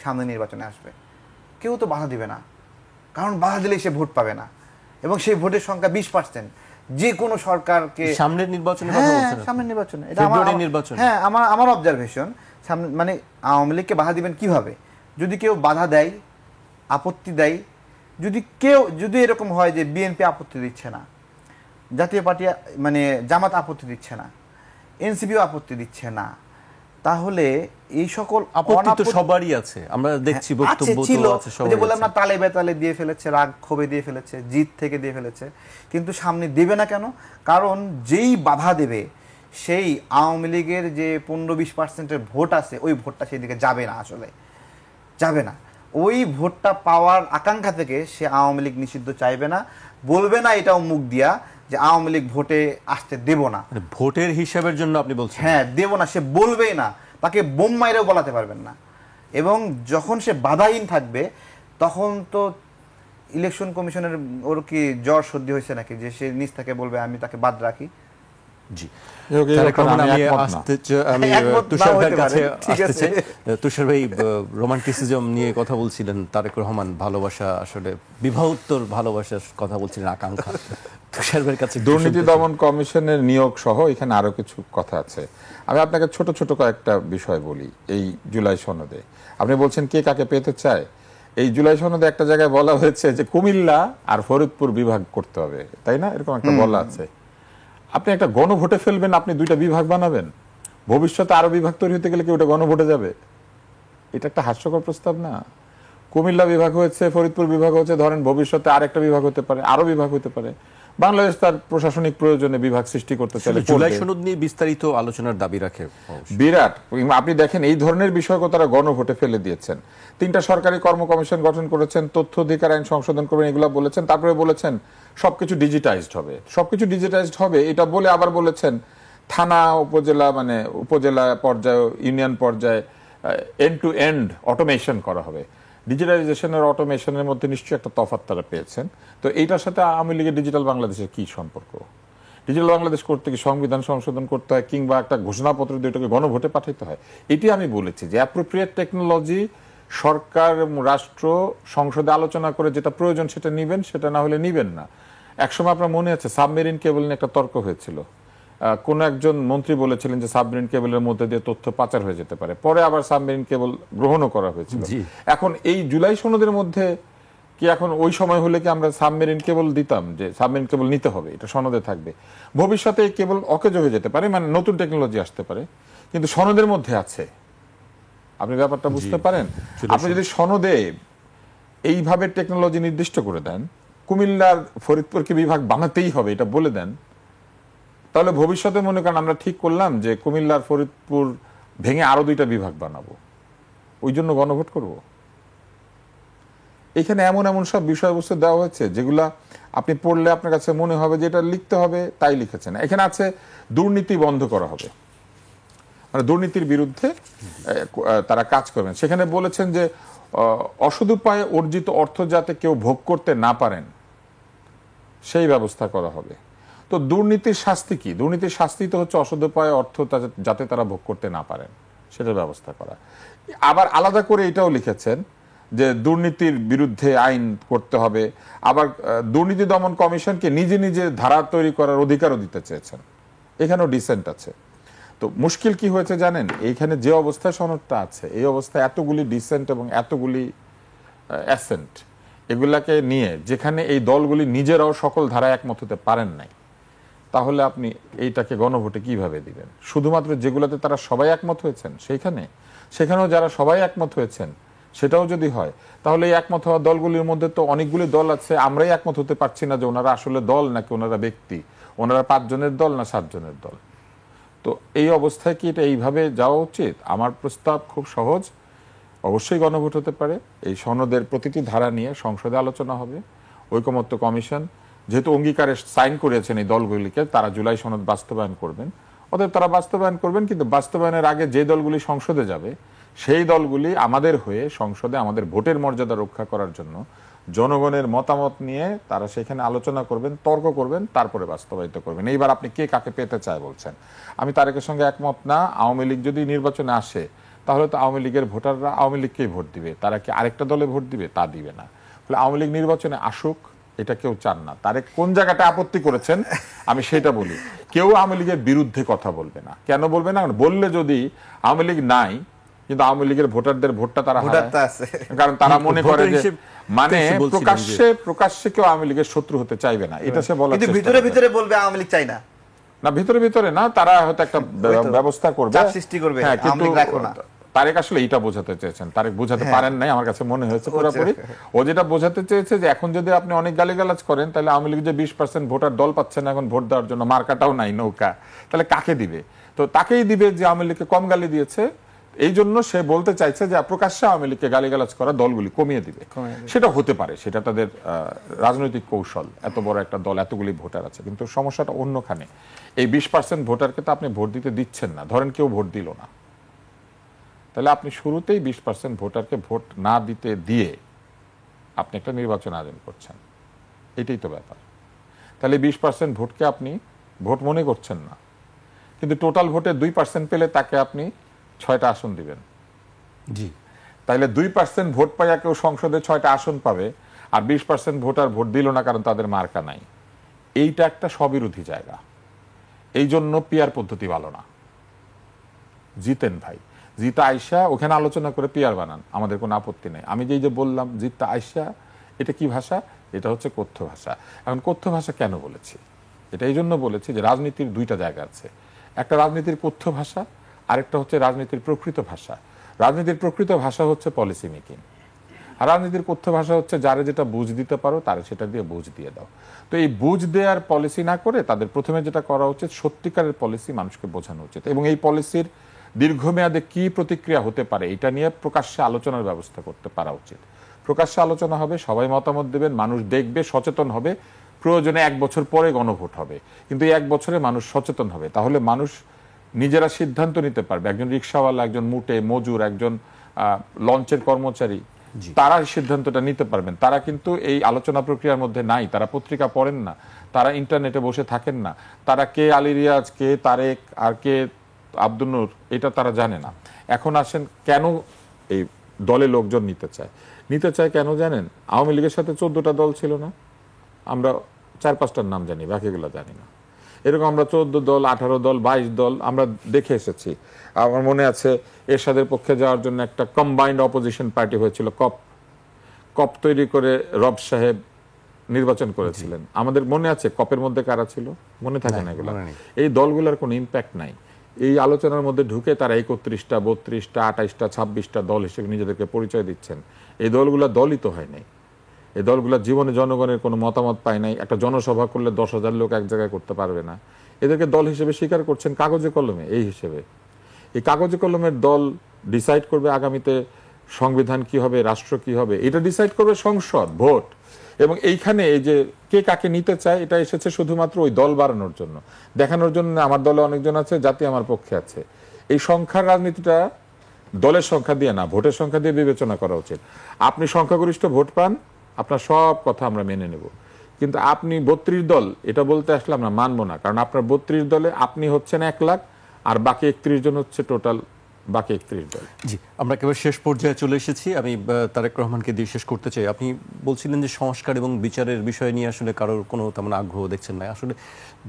সামনে নির্বাচনে আসবে। কেউ তো বাধা দিবে না, কারণ বাধা দিলে সে ভোট পাবে না, এবং সেই ভোটের সংখ্যা 20%। যে কোনো সরকারকে
সামনের নির্বাচনে,
সামনের নির্বাচনে,
এটা ফেব্রুয়ারি নির্বাচন।
হ্যাঁ, আমার অবজারভেশন। সামনে মানে আওয়ামী লীগকে বাধা দিবেন কিভাবে? যদি কেউ বাধা দেয়, আপত্তি দেয়, যদি এরকম হয় যে বিএনপি আপত্তি দিচ্ছে না, জাতীয় পার্টি মানে জামাত আপত্তি দিচ্ছে না, এনসিপিও আপত্তি দিচ্ছে না, তাহলে এই সকল
আপত্তি তো সবারই আছে, আমরা দেখছি বক্তব্য তো আছে সবারই।
যে বললাম না, তালে বেতালে দিয়ে ফেলেছে, রাগ ক্ষোভে দিয়ে ফেলেছে, জিত থেকে দিয়ে ফেলেছে, কিন্তু সামনে দেবে না কেন? কারণ যেই বাধা দেবে সেই আওয়ামী লীগের যে 15-20% ভোট আছে, ওই ভোটটা সেই দিকে যাবে না, আসলে যাবে না। ওই ভোটটা পাওয়ার আকাঙ্ক্ষা থেকে সে আওয়ামী লীগ নিষিদ্ধ চাইবে না, বলবে না এটাও মুখ দিয়া যে আওয়ামী লীগ ভোটে আসতে দেব না।
ভোটের হিসাবের জন্য আপনি বলছেন?
হ্যাঁ, দেব না, সে বলবেই না, তাকে বোম মাইরেও বলাতে পারবেন না। এবং যখন সে বাধাহীন থাকবে, তখন তো ইলেকশন কমিশনের ওর কি জ্বর সর্দি হয়েছে নাকি যে সে নিজ থেকে বলবে আমি তাকে বাদ রাখি?
জি, আমি তুষার ভাইয়ের কাছে আসতে চাই। তুষার ভাই, রোমান্টিসিজম নিয়ে কথা বলছিলেন, তারেক রহমান ভালোবাসা, আসলে বিবাহোত্তর ভালোবাসার কথা বলছিলেন, আকাঙ্ক্ষা। তুষার ভাইয়ের কাছে
দুর্নীতি দমন কমিশনের নিয়োগ সহ এখানে আরো কিছু কথা আছে। আমি আপনাকে ছোট ছোট কয়েকটা বিষয় বলি। এই জুলাই সনদে আপনি বলছেন কে কাকে পেতে চায়। এই জুলাই সনদে একটা জায়গায় বলা হয়েছে যে কুমিল্লা আর ফরিদপুর বিভাগ করতে হবে, তাই না? এরকম একটা বলা আছে। আপনি একটা গণভোটে ফেলবেন, আপনি 2টা বিভাগ বানাবেন, ভবিষ্যতে আরো বিভাগ তৈরি হতে গেলে কি ওটা গণভোটে যাবে? এটা একটা হাস্যকর প্রস্তাব না? কুমিল্লা বিভাগ হয়েছে, ফরিদপুর বিভাগ হচ্ছে, ধরেন ভবিষ্যতে আরেকটা বিভাগ হতে পারে, আরো বিভাগ হতে পারে। বাংলাদেশ তার প্রশাসনিক প্রয়োজনে বিভাগ সৃষ্টি করতে চাইলে
জুলাই সনদ নিয়ে বিস্তারিত আলোচনার দাবি রাখে
বিরাট। আপনি দেখেন এই ধরনের বিষয়কে তারা গণভোটে ফেলে দিয়েছেন। 3টা সরকারি কর্ম কমিশন গঠন করেছেন, তথ্য অধিকার আইন সংশোধন করবেন, এগুলো বলেছেন। তারপরে বলেছেন সবকিছু ডিজিটাইজড হবে, সবকিছু ডিজিটাইজড হবে, এটা বলে আবার বলেছেন থানা, উপজেলা, মানে উপজেলা পর্যায়ে, ইউনিয়ন পর্যায়ে এন্ড টু এন্ড অটোমেশন করা হবে। ডিজিটালাইজেশন আর অটোমেশনের মধ্যে নিশ্চয়ই একটা তফাৎ তারা পেয়েছেন। তো এইটার সাথে আওয়ামী লীগের ডিজিটাল বাংলাদেশের কি সম্পর্ক? ডিজিটাল বাংলাদেশ করতে কি সংবিধান সংশোধন করতে হয়, কিংবা একটা ঘোষণাপত্র দিয়ে এটাকে গণভোটে পাঠাতে হয়? এটি আমি বলেছি যে অ্যাপ্রোপ্রিয়েট টেকনোলজি সরকার, রাষ্ট্র, সংসদে আলোচনা করে যেটা প্রয়োজন সেটা নিবেন, সেটা না হলে নিবেন না। একসময় আপনার মনে আছে সাবমেরিন কেবল নিয়ে একটা তর্ক হয়েছিল। কোন একজন মন্ত্রী বলেছিলেন যে সাবমেরিন কেবলের মধ্যে দিয়ে তথ্য পাচার হয়ে যেতে পারে, পরে আবার সাবমেরিন কেবল গ্রহণও করা হয়েছিল। এখন এই জুলাই সনদের মধ্যে কি এখন ওই সময় হলে কি আমরা সাবমেরিন কেবল দিতাম যে সাবমেরিন কেবল নিতে হবে, এটা সনদে থাকবে? ভবিষ্যতে এই কেবল অকেজ হয়ে যেতে পারে, মানে নতুন টেকনোলজি আসতে পারে, কিন্তু সনদের মধ্যে আছে। আপনি ব্যাপারটা বুঝতে পারেন? আপনি যদি সনদে এইভাবে টেকনোলজি নির্দিষ্ট করে দেন, কুমিল্লার ফরিদপুরকে বিভাগ বানাতেই হবে এটা বলে দেন, তাহলে ভবিষ্যতে মনে করেন আমরা ঠিক করলাম যে কুমিল্লার ফরিদপুর ভেঙে আরো 2টা বিভাগ বানাবো, ওই জন্য গণভোট করব? এখানে এমন এমন সব বিষয়বস্তু দেওয়া হয়েছে যেগুলা আপনি পড়লে আপনার কাছে মনে হবে যে এটা লিখতে হবে, তাই লিখেছেন। এখানে আছে দুর্নীতি বন্ধ করা হবে, মানে দুর্নীতির বিরুদ্ধে তারা কাজ করবেন। সেখানে বলেছেন যে অসৎ উপায়ে অর্জিত অর্থ যাতে কেউ ভোগ করতে না পারেন, সেই ব্যবস্থা করা হবে। তো দুর্নীতির শাস্তি কি? দুর্নীতির শাস্তি তো হচ্ছে অসদুপায় অর্থ যাতে তারা ভোগ করতে না পারেন সেটার ব্যবস্থা করা। আবার আলাদা করে এটাও লিখেছেন যে দুর্নীতির বিরুদ্ধে আইন করতে হবে। আবার দুর্নীতি দমন কমিশনকে নিজে নিজে ধারা তৈরি করার অধিকারও দিতে চেয়েছেন। এখানেও ডিসেন্ট আছে। তো মুশকিল কি হয়েছে জানেন, এইখানে যে অবস্থায় সনদটা আছে এই অবস্থায় এতগুলি ডিসেন্ট এবং এতগুলি অ্যাসেন্ট এগুলাকে নিয়ে যেখানে এই দলগুলি নিজেরাও সকল ধারায় একমত হতে পারেন নাই, তাহলে আপনি এইটাকে গণভোটে কিভাবে দিবেন? শুধুমাত্র যেগুলোতে তারা সবাই একমত হয়েছেন সেখানেও যারা সবাই একমত হয়েছেন সেটাও যদি হয়, তাহলে এই একমত হওয়া দলগুলির মধ্যে তো অনেকগুলি দল আছে আমরাই একমত হতে পারছি না যে ওনারা আসলে দল নাকি ওনারা ব্যক্তি, ওনারা 5 জনের দল না 7 জনের দল। তো এই অবস্থায় কি এটা এইভাবে যাওয়া উচিত? আমার প্রস্তাব খুব সহজ, অবশ্যই গণভোট হতে পারে। এই সনদের প্রতিটি ধারা নিয়ে সংসদে আলোচনা হবে। ঐকমত্য কমিশন যেহেতু অঙ্গীকারে সাইন করেছেন এই দলগুলিকে, তারা জুলাই সনদ বাস্তবায়ন করবেন, অতএব তারা বাস্তবায়ন করবেন। কিন্তু বাস্তবায়নের আগে যে দলগুলি সংসদে যাবে সেই দলগুলি আমাদের হয়ে সংসদে আমাদের ভোটের মর্যাদা রক্ষা করার জন্য জনগণের মতামত নিয়ে তারা সেখানে আলোচনা করবেন, তর্ক করবেন, তারপরে বাস্তবায়িত করবেন। এইবার আপনি কে কাকে পেতে চায় বলছেন, আমি তারেকের সঙ্গে একমত না। আওয়ামী লীগ যদি নির্বাচনে আসে তাহলে তো আওয়ামী লীগের ভোটাররা আওয়ামী লীগকেই ভোট দিবে, তারা কি আরেকটা দলে ভোট দিবে? তা দিবে না। ফলে আওয়ামী লীগ নির্বাচনে আসুক, এটা কেউ চান না। তারেক কোন জায়গাটা আপত্তি করেছেন আমি সেটা বলি। কেউ আওয়ামী লীগের বিরুদ্ধে কথা বলবে না। কেন বলবে না? বললে যদি আওয়ামী লীগ নাই কিন্তু আওয়ামী লীগের ভোটারদের ভোটটা তারা হারায়, কারণ তারা মনে করে যে মানে প্রকাশ্যে কেউ আওয়ামী লীগের শত্রু হতে চাইবে না, এটা সে বলার চেষ্টা করে।
ভিতরে ভিতরে বলবে আওয়ামী লীগ চাই না,
না ভিতরে ভিতরে না, তারা হয়তো একটা ব্যবস্থা করবে,
চাপ সৃষ্টি করবে।
হ্যাঁ, কিন্তু তারেক আসলে এইটা বোঝাতে চেয়েছেন, তারেক বোঝাতে পারেন নাই আমার কাছে মনে হয়েছে পুরোপুরি। ও যেটা বোঝাতে চেয়েছে যে এখন যদি আপনি অনেক গালিগালাজ করেন তাহলে আওয়ামী লীগ যে 20% ভোটার দল পাচ্ছে না এখন ভোট দেওয়ার জন্য, মার্কাটাও নাই নৌকা, তাহলে কাকে দিবে? তো তাকেই দিবে যে আওয়ামী লীগকে কম গালি দিয়েছে। এই জন্য সে বলতে চাইছে যে প্রকাশ্যে আওয়ামী লীগকে গালিগালাজ করা দলগুলি কমিয়ে দিবে। সেটা হতে পারে, সেটা তাদের রাজনৈতিক কৌশল। এত বড় একটা দল, এতগুলি ভোটার আছে, কিন্তু সমস্যাটা অন্যখানে। এই 20% ভোটারকে তো আপনি ভোট দিতে দিচ্ছেন না। ধরেন কেউ ভোট দিল না, তাহলে আপনি শুরুতেই 20% ভোটারকে ভোট না দিতে দিয়ে আপনি একটা নির্বাচন আয়োজন করছেন, এটাই তো ব্যাপার। তাহলে 20% ভোটকে আপনি ভোট মনে করছেন না, কিন্তু টোটাল ভোটে 2% পেলে তাকে আপনি 6টা আসন দিবেন।
জি,
তাইলে 2% ভোট পাইয়া কেউ সংসদে 6টা আসন পাবে, আর 20% ভোটার ভোট দিল না কারণ তাদের মার্কা নাই। এইটা একটা স্ববিরোধী জায়গা। এই জন্য পিয়ার পদ্ধতি ভালো না। জিতেন ভাই, জিতা আইসা ওখানে আলোচনা করে পিয়ার বানান, আমাদের কোনো আপত্তি নেই। আমি যে বললাম জিতা আইসা, এটা কি ভাষা? এটা হচ্ছে কথ্য ভাষা। এখন কথ্য ভাষা কেন বলেছি? এটা এই জন্য বলেছি যে রাজনীতির 2টা জায়গা আছে। একটা রাজনীতির কথ্য ভাষা, আরেকটা হচ্ছে রাজনীতির প্রকৃত ভাষা। রাজনীতির প্রকৃত ভাষা হচ্ছে পলিসি মেকিং, আর রাজনীতির কথ্য ভাষা হচ্ছে যারা যেটা বুঝ দিতে পারো তারা সেটা দিয়ে বুঝ দিয়ে দাও। তো এই বুঝ দেওয়ার পলিসি না করে তাদের প্রথমে যেটা করা উচিত, সত্যিকারের পলিসি মানুষকে বোঝানো উচিত, এবং এই পলিসির দীর্ঘমেয়াদে কি প্রতিক্রিয়া হতে পারে এটা নিয়ে প্রকাশ্যে আলোচনার ব্যবস্থা করতে পারা উচিত। প্রকাশ্যে আলোচনা হবে, সবাই মতামত দেবেন, মানুষ দেখবে, সচেতন হবে। প্রয়োজনে 1 বছর পরে গণভোট হবে, কিন্তু এই 1 বছরে মানুষ সচেতন হবে। তাহলে মানুষ নিজেরা সিদ্ধান্ত নিতে পারবে। একজন রিক্সাওয়ালা, একজন মুটে মজুর, একজন লঞ্চের কর্মচারী, তারা সিদ্ধান্তটা নিতে পারবেন। তারা কিন্তু এই আলোচনা প্রক্রিয়ার মধ্যে নাই, তারা পত্রিকা পড়েন না, তারা ইন্টারনেটে বসে থাকেন না, তারা কে আলী রিয়াজ, কে তারেক আর কে আব্দুল নূর এটা তারা জানে না। এখন আসেন কেন এই দলে লোকজন নিতে চায় কেন জানেন? আওয়ামী লীগের সাথে 14টা দল ছিল না, আমরা 4-5টার নাম জানি, বাকিগুলো জানি না। এরকম আমরা 14 দল, 18 দল, 22 দল আমরা দেখে এসেছি। আমার মনে আছে এরশাদের পক্ষে যাওয়ার জন্য একটা কম্বাইন্ড অপোজিশন পার্টি হয়েছিল, কপ তৈরি করে রব সাহেব নির্বাচন করেছিলেন। আমাদের মনে আছে কপের মধ্যে কারা ছিল? মনে থাকে না এগুলো। এই দলগুলোর কোনো ইম্প্যাক্ট নাই। এই আলোচনার মধ্যে ঢুকে তারা 31টা, 32টা, 28টা, 26টা দল হিসেবে নিজেদেরকে পরিচয় দিচ্ছেন। এই দলগুলো দলই তো হয় নাই। এই দলগুলো জীবনে জনগণের কোনো মতামত পায় নাই। একটা জনসভা করলে 10,000 লোক এক জায়গায় করতে পারবে না। এদেরকে দল হিসেবে স্বীকার করছেন কাগজে কলমে। এই হিসেবে এই কাগজে কলমের দল ডিসাইড করবে আগামীতে সংবিধান কি হবে, রাষ্ট্র কি হবে, এটা ডিসাইড করবে সংসদ, ভোট। এবং এইখানে এই যে কে কাকে নিতে চায় এটা এসেছে শুধুমাত্র ওই দল বাড়ানোর জন্য, দেখানোর জন্য। আমার দলে অনেকজন আছে, জাতি আমার পক্ষে আছে। এই সংখ্যার রাজনীতিটা দলের সংখ্যা দিয়ে না, ভোটের সংখ্যা দিয়ে বিবেচনা করা উচিত। আপনি সংখ্যাগরিষ্ঠ ভোট পান, আপনার সব কথা আমরা মেনে নেব, কিন্তু আপনি 32 দল এটা বলতে আসলে আমরা মানবো না, কারণ আপনার 32 দলে আপনি হচ্ছেন 1 লাখ আর বাকি 31 জন হচ্ছে টোটাল বাকি 31 দল।
জি, আমরা একেবারে শেষ পর্যায়ে চলে এসেছি। আমি তারেক রহমানকে দিয়ে শেষ করতে চাই। আপনি বলছিলেন যে সংস্কার এবং বিচারের বিষয় নিয়ে আসলে কারোর কোনো তেমন আগ্রহ দেখছেন না। আসলে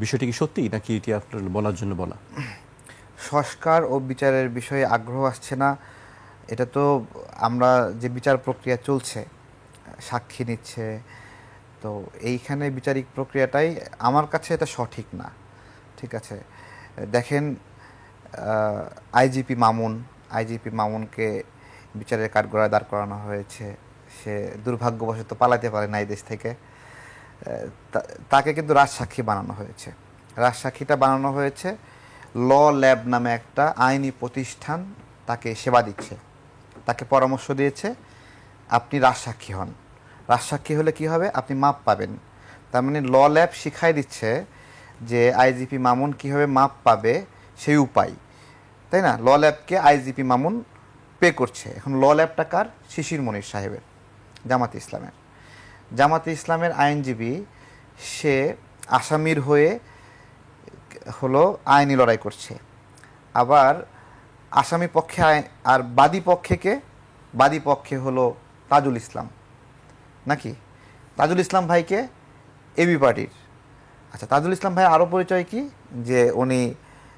বিষয়টি কি সত্যি নাকি এটি আপনার বলার জন্য বলা?
সংস্কার ও বিচারের বিষয়ে আগ্রহ আসছে না, এটা তো আমরা যে বিচার প্রক্রিয়া চলছে, সাক্ষী নিচ্ছে, তো এইখানে বিচারিক প্রক্রিয়াটাই আমার কাছে এটা সঠিক না। ঠিক আছে, দেখেন আইজিপি মামুনকে বিচারের কাঠগড়ায় দাঁড় করানো হয়েছে। সে দুর্ভাগ্যবশত পালাতে পারে না এই দেশ থেকে। তাকে কিন্তু রাজসাক্ষী বানানো হয়েছে। রাজসাক্ষীটা বানানো হয়েছে ল ল্যাব নামে একটা আইনি প্রতিষ্ঠান তাকে সেবা দিচ্ছে, তাকে পরামর্শ দিয়েছে আপনি রাজসাক্ষী হন। রাজসাক্ষী হলে কি হবে, আপনি মাপ পাবেন। তার মানে ল ল্যাব শিখাই দিচ্ছে যে আইজিপি মামুন কীভাবে মাপ পাবে সেই উপায়, তাই না? ল ল্যাবকে আইজিপি মামুন পে করছে। এখন ল ল্যাবটা কার? শিশির মনির সাহেবের, জামাতে ইসলামের আইনজীবী। সে আসামির হয়ে হলো আইনি লড়াই করছে, আবার আসামি পক্ষে আর বাদী পক্ষে হলো তাজুল ইসলাম, নাকি? তাজুল ইসলাম ভাইকে এবি পার্টির। আচ্ছা, তাজুল ইসলাম ভাই আরও পরিচয় কি, যে উনি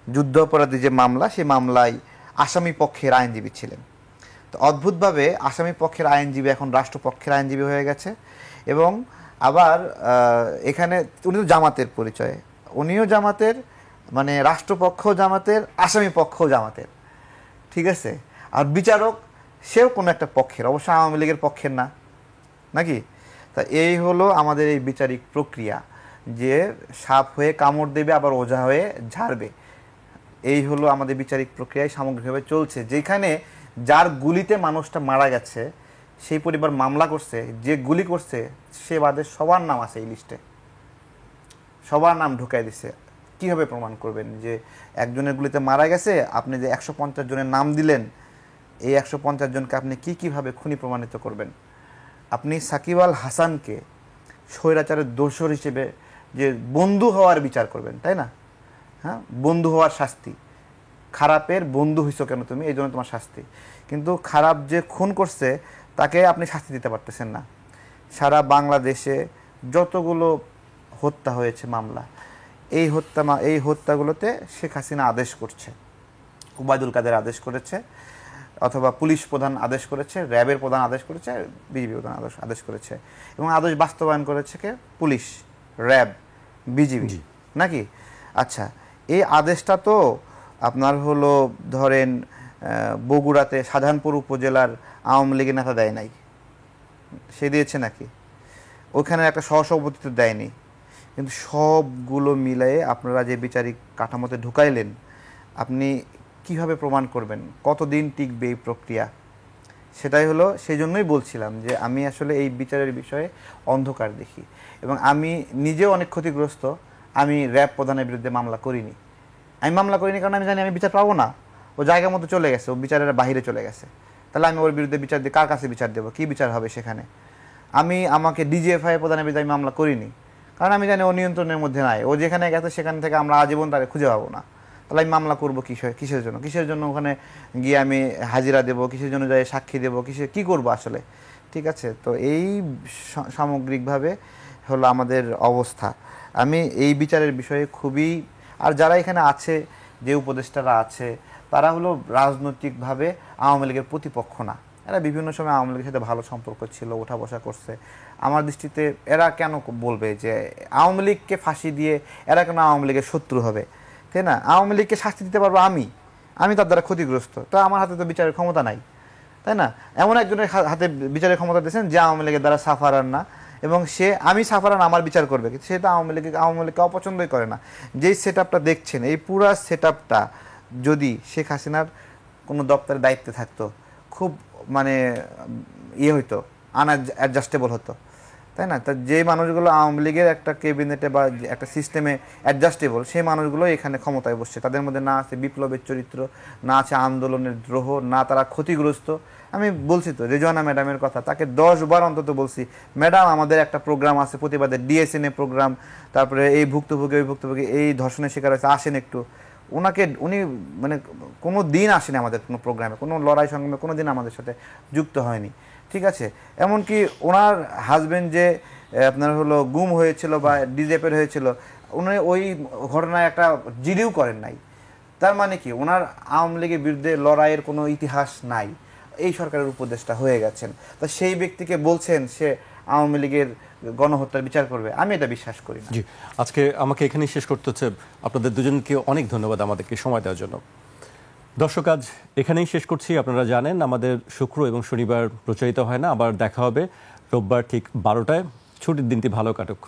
যুদ্ধ অপরাধী যে মামলা, সেই মামলায় আসামি পক্ষের আইনজীবী ছিলেন। তো অদ্ভুতভাবে আসামি পক্ষের আইনজীবী এখন রাষ্ট্রপক্ষের আইনজীবী হয়ে গেছে। এবং আবার এখানে উনি তো জামাতের পরিচয়, উনিও জামাতের, মানে রাষ্ট্রপক্ষ জামাতের, আসামি পক্ষও জামাতের। ঠিক আছে, আর বিচারক সেও কোনো একটা পক্ষের, অবশ্য আওয়ামী লীগের পক্ষের না, নাকি? তা এই হলো আমাদের এই বিচারিক প্রক্রিয়া, যে সাপ হয়ে কামড় দেবে আবার ওঝা হয়ে ঝাড়বে। এই হলো আমাদের বিচারিক প্রক্রিয়ায় সামগ্রিকভাবে চলছে, যেখানে যার গুলিতে মানুষটা মারা গেছে সেই পরিবার মামলা করছে, যে গুলি করছে সে বাদে সবার নাম আছে এই লিস্টে, সবার নাম ঢুকাই দিছে। কীভাবে প্রমাণ করবেন যে একজনের গুলিতে মারা গেছে? আপনি যে 150 জনের নাম দিলেন, এই 150 জনকে আপনি কীভাবে খুনি প্রমাণিত করবেন? আপনি সাকিব আল হাসানকে স্বৈরাচারের দোষর হিসেবে যে বন্ধু হওয়ার বিচার করবেন, তাই না? হ্যাঁ, বন্ধু হওয়ার শাস্তি। খারাপের বন্ধু হইছো কেন তুমি, এই জন্য তোমার শাস্তি। কিন্তু খারাপ যে খুন করছে তাকে আপনি শাস্তি দিতে পারতেছেন না। সারা বাংলাদেশে যতগুলো হত্যা হয়েছে মামলা, এই হত্যাগুলোতে শেখ হাসিনা আদেশ করছে, ওবায়দুল কাদের আদেশ করেছে, অথবা পুলিশ প্রধান আদেশ করেছে, র্যাবের প্রধান আদেশ করেছে, বিজিবি প্রধান আদেশ করেছে, এবং আদেশ বাস্তবায়ন করেছে কে? পুলিশ, র্যাব, বিজিবি, নাকি? আচ্ছা, এই আদেশটা তো আপনার হলো ধরেন বগুড়াতে শাহজাহানপুর উপজেলার আওয়ামী লীগের নেতা দেয় নাই, সে দিয়েছে নাকি? ওখানে একটা সহসভাপতি তো দেয়নি। কিন্তু সবগুলো মিলিয়ে আপনারা যে বিচারিক কাঠামোতে ঢুকাইলেন, আপনি কিভাবে প্রমাণ করবেন? কতদিন টিকবে এই প্রক্রিয়া? সেটাই হলো, সেই জন্যই বলছিলাম যে আমি আসলে এই বিচারের বিষয়ে অন্ধকার দেখি, এবং আমি নিজেও অনেক ক্ষতিগ্রস্ত। আমি র্যাব প্রধানের বিরুদ্ধে মামলা করিনি। কারণ আমি জানি আমি বিচার পাবো না। ও জায়গা মতো চলে গেছে, ও বিচারের বাহিরে চলে গেছে। তাহলে আমি ওর বিরুদ্ধে বিচার দিয়ে কার কাছে বিচার দেবো? কী বিচার হবে সেখানে? আমাকে ডিজিএফআই প্রধানের বিরুদ্ধে আমি মামলা করিনি, কারণ আমি জানি ও নিয়ন্ত্রণের মধ্যে নাই। ও যেখানে গেছে সেখান থেকে আমরা আজীবন তাকে খুঁজে পাবো না। তাহলে আমি মামলা করবো কিসের জন্য ওখানে গিয়ে আমি হাজিরা দেবো? কিসের জন্য যাই সাক্ষী দেবো? কী করবো আসলে? ঠিক আছে, তো এই সামগ্রিকভাবে হলো আমাদের অবস্থা। আমি এই বিচারের বিষয়ে খুবই, আর যারা এখানে আছে, যে উপদেষ্টারা আছে, তারা হলো রাজনৈতিকভাবে আওয়ামী লীগের প্রতিপক্ষ না। এরা বিভিন্ন সময় আওয়ামী লীগের সাথে ভালো সম্পর্ক ছিল, ওঠা বসা করছে। আমার দৃষ্টিতে এরা কেন বলবে যে আওয়ামী লীগকে ফাঁসি দিয়ে এরা কেন আওয়ামী লীগের শত্রু হবে, তাই না? আওয়ামী লীগকে শাস্তি দিতে পারবো আমি তার দ্বারা ক্ষতিগ্রস্ত, তো আমার হাতে তো বিচারের ক্ষমতা নাই, তাই না? এমন একজনের হাতে বিচারের ক্ষমতা দিয়েছেন যে আওয়ামী লীগের দ্বারা সাফারার না, এবং আমি সাফারান আমার বিচার করবে, কিন্তু সে তো আওয়ামী লীগকে অপছন্দই করে না। যেই সেট আপটা দেখছেন, এই পুরা সেট আপটা যদি শেখ হাসিনার কোনো দপ্তরের দায়িত্বে থাকতো, খুব মানে হইতো, আনঅ্যাডজাস্টেবল হতো। তাই না? তা যে মানুষগুলো আওয়ামী লীগের একটা ক্যাবিনেটে বা একটা সিস্টেমে অ্যাডজাস্টেবল, সেই মানুষগুলো এখানে ক্ষমতায় বসছে। তাদের মধ্যে না আছে বিপ্লবের চরিত্র, না আছে আন্দোলনের দ্রোহ, না তারা ক্ষতিগ্রস্ত। আমি বলছি তো রেজওয়ানা ম্যাডামের কথা, তাকে 10 বার অন্তত বলছি, ম্যাডাম আমাদের একটা প্রোগ্রাম আছে প্রতিবাদের, ডিএসএনএ প্রোগ্রাম, তারপরে এই ভুক্তভোগী ওই ভুক্তভোগী এই ধর্ষণের শিকার হয়েছে, আসেন একটু। উনি মানে কোনো দিন আসেনি আমাদের কোনো প্রোগ্রামে, কোনো লড়াই সংগ্রামে কোনো দিন আমাদের সাথে যুক্ত হয়নি, ঠিক আছে? এমনকি ওনার হাজবেন্ড যে আপনার হলো গুম হয়েছিল বা ডিজেপের হয়েছিল, উনি ওই ঘটনায় একটা জিডিও করেন নাই। তার মানে কি, ওনার আওয়ামী লীগের বিরুদ্ধে লড়াইয়ের কোনো ইতিহাস নাই, এই সরকারের উপদেষ্টা হয়ে গেছেন। তা সেই ব্যক্তিকে বলছেন সে আওয়ামী লীগের গণহত্যার বিচার করবে, আমি এটা বিশ্বাস করি না।
জি, আজকে আমাকে এখানেই শেষ করতে হচ্ছে। আপনাদের দুজনকে অনেক ধন্যবাদ আমাদেরকে সময় দেওয়ার জন্য। দর্শক, আজ এখানেই শেষ করছি। আপনারা জানেন আমাদের শুক্র এবং শনিবার প্রচারিত হয় না, আবার দেখা হবে রোববার ঠিক 12টায়। ছুটির দিনটি ভালো কাটুক।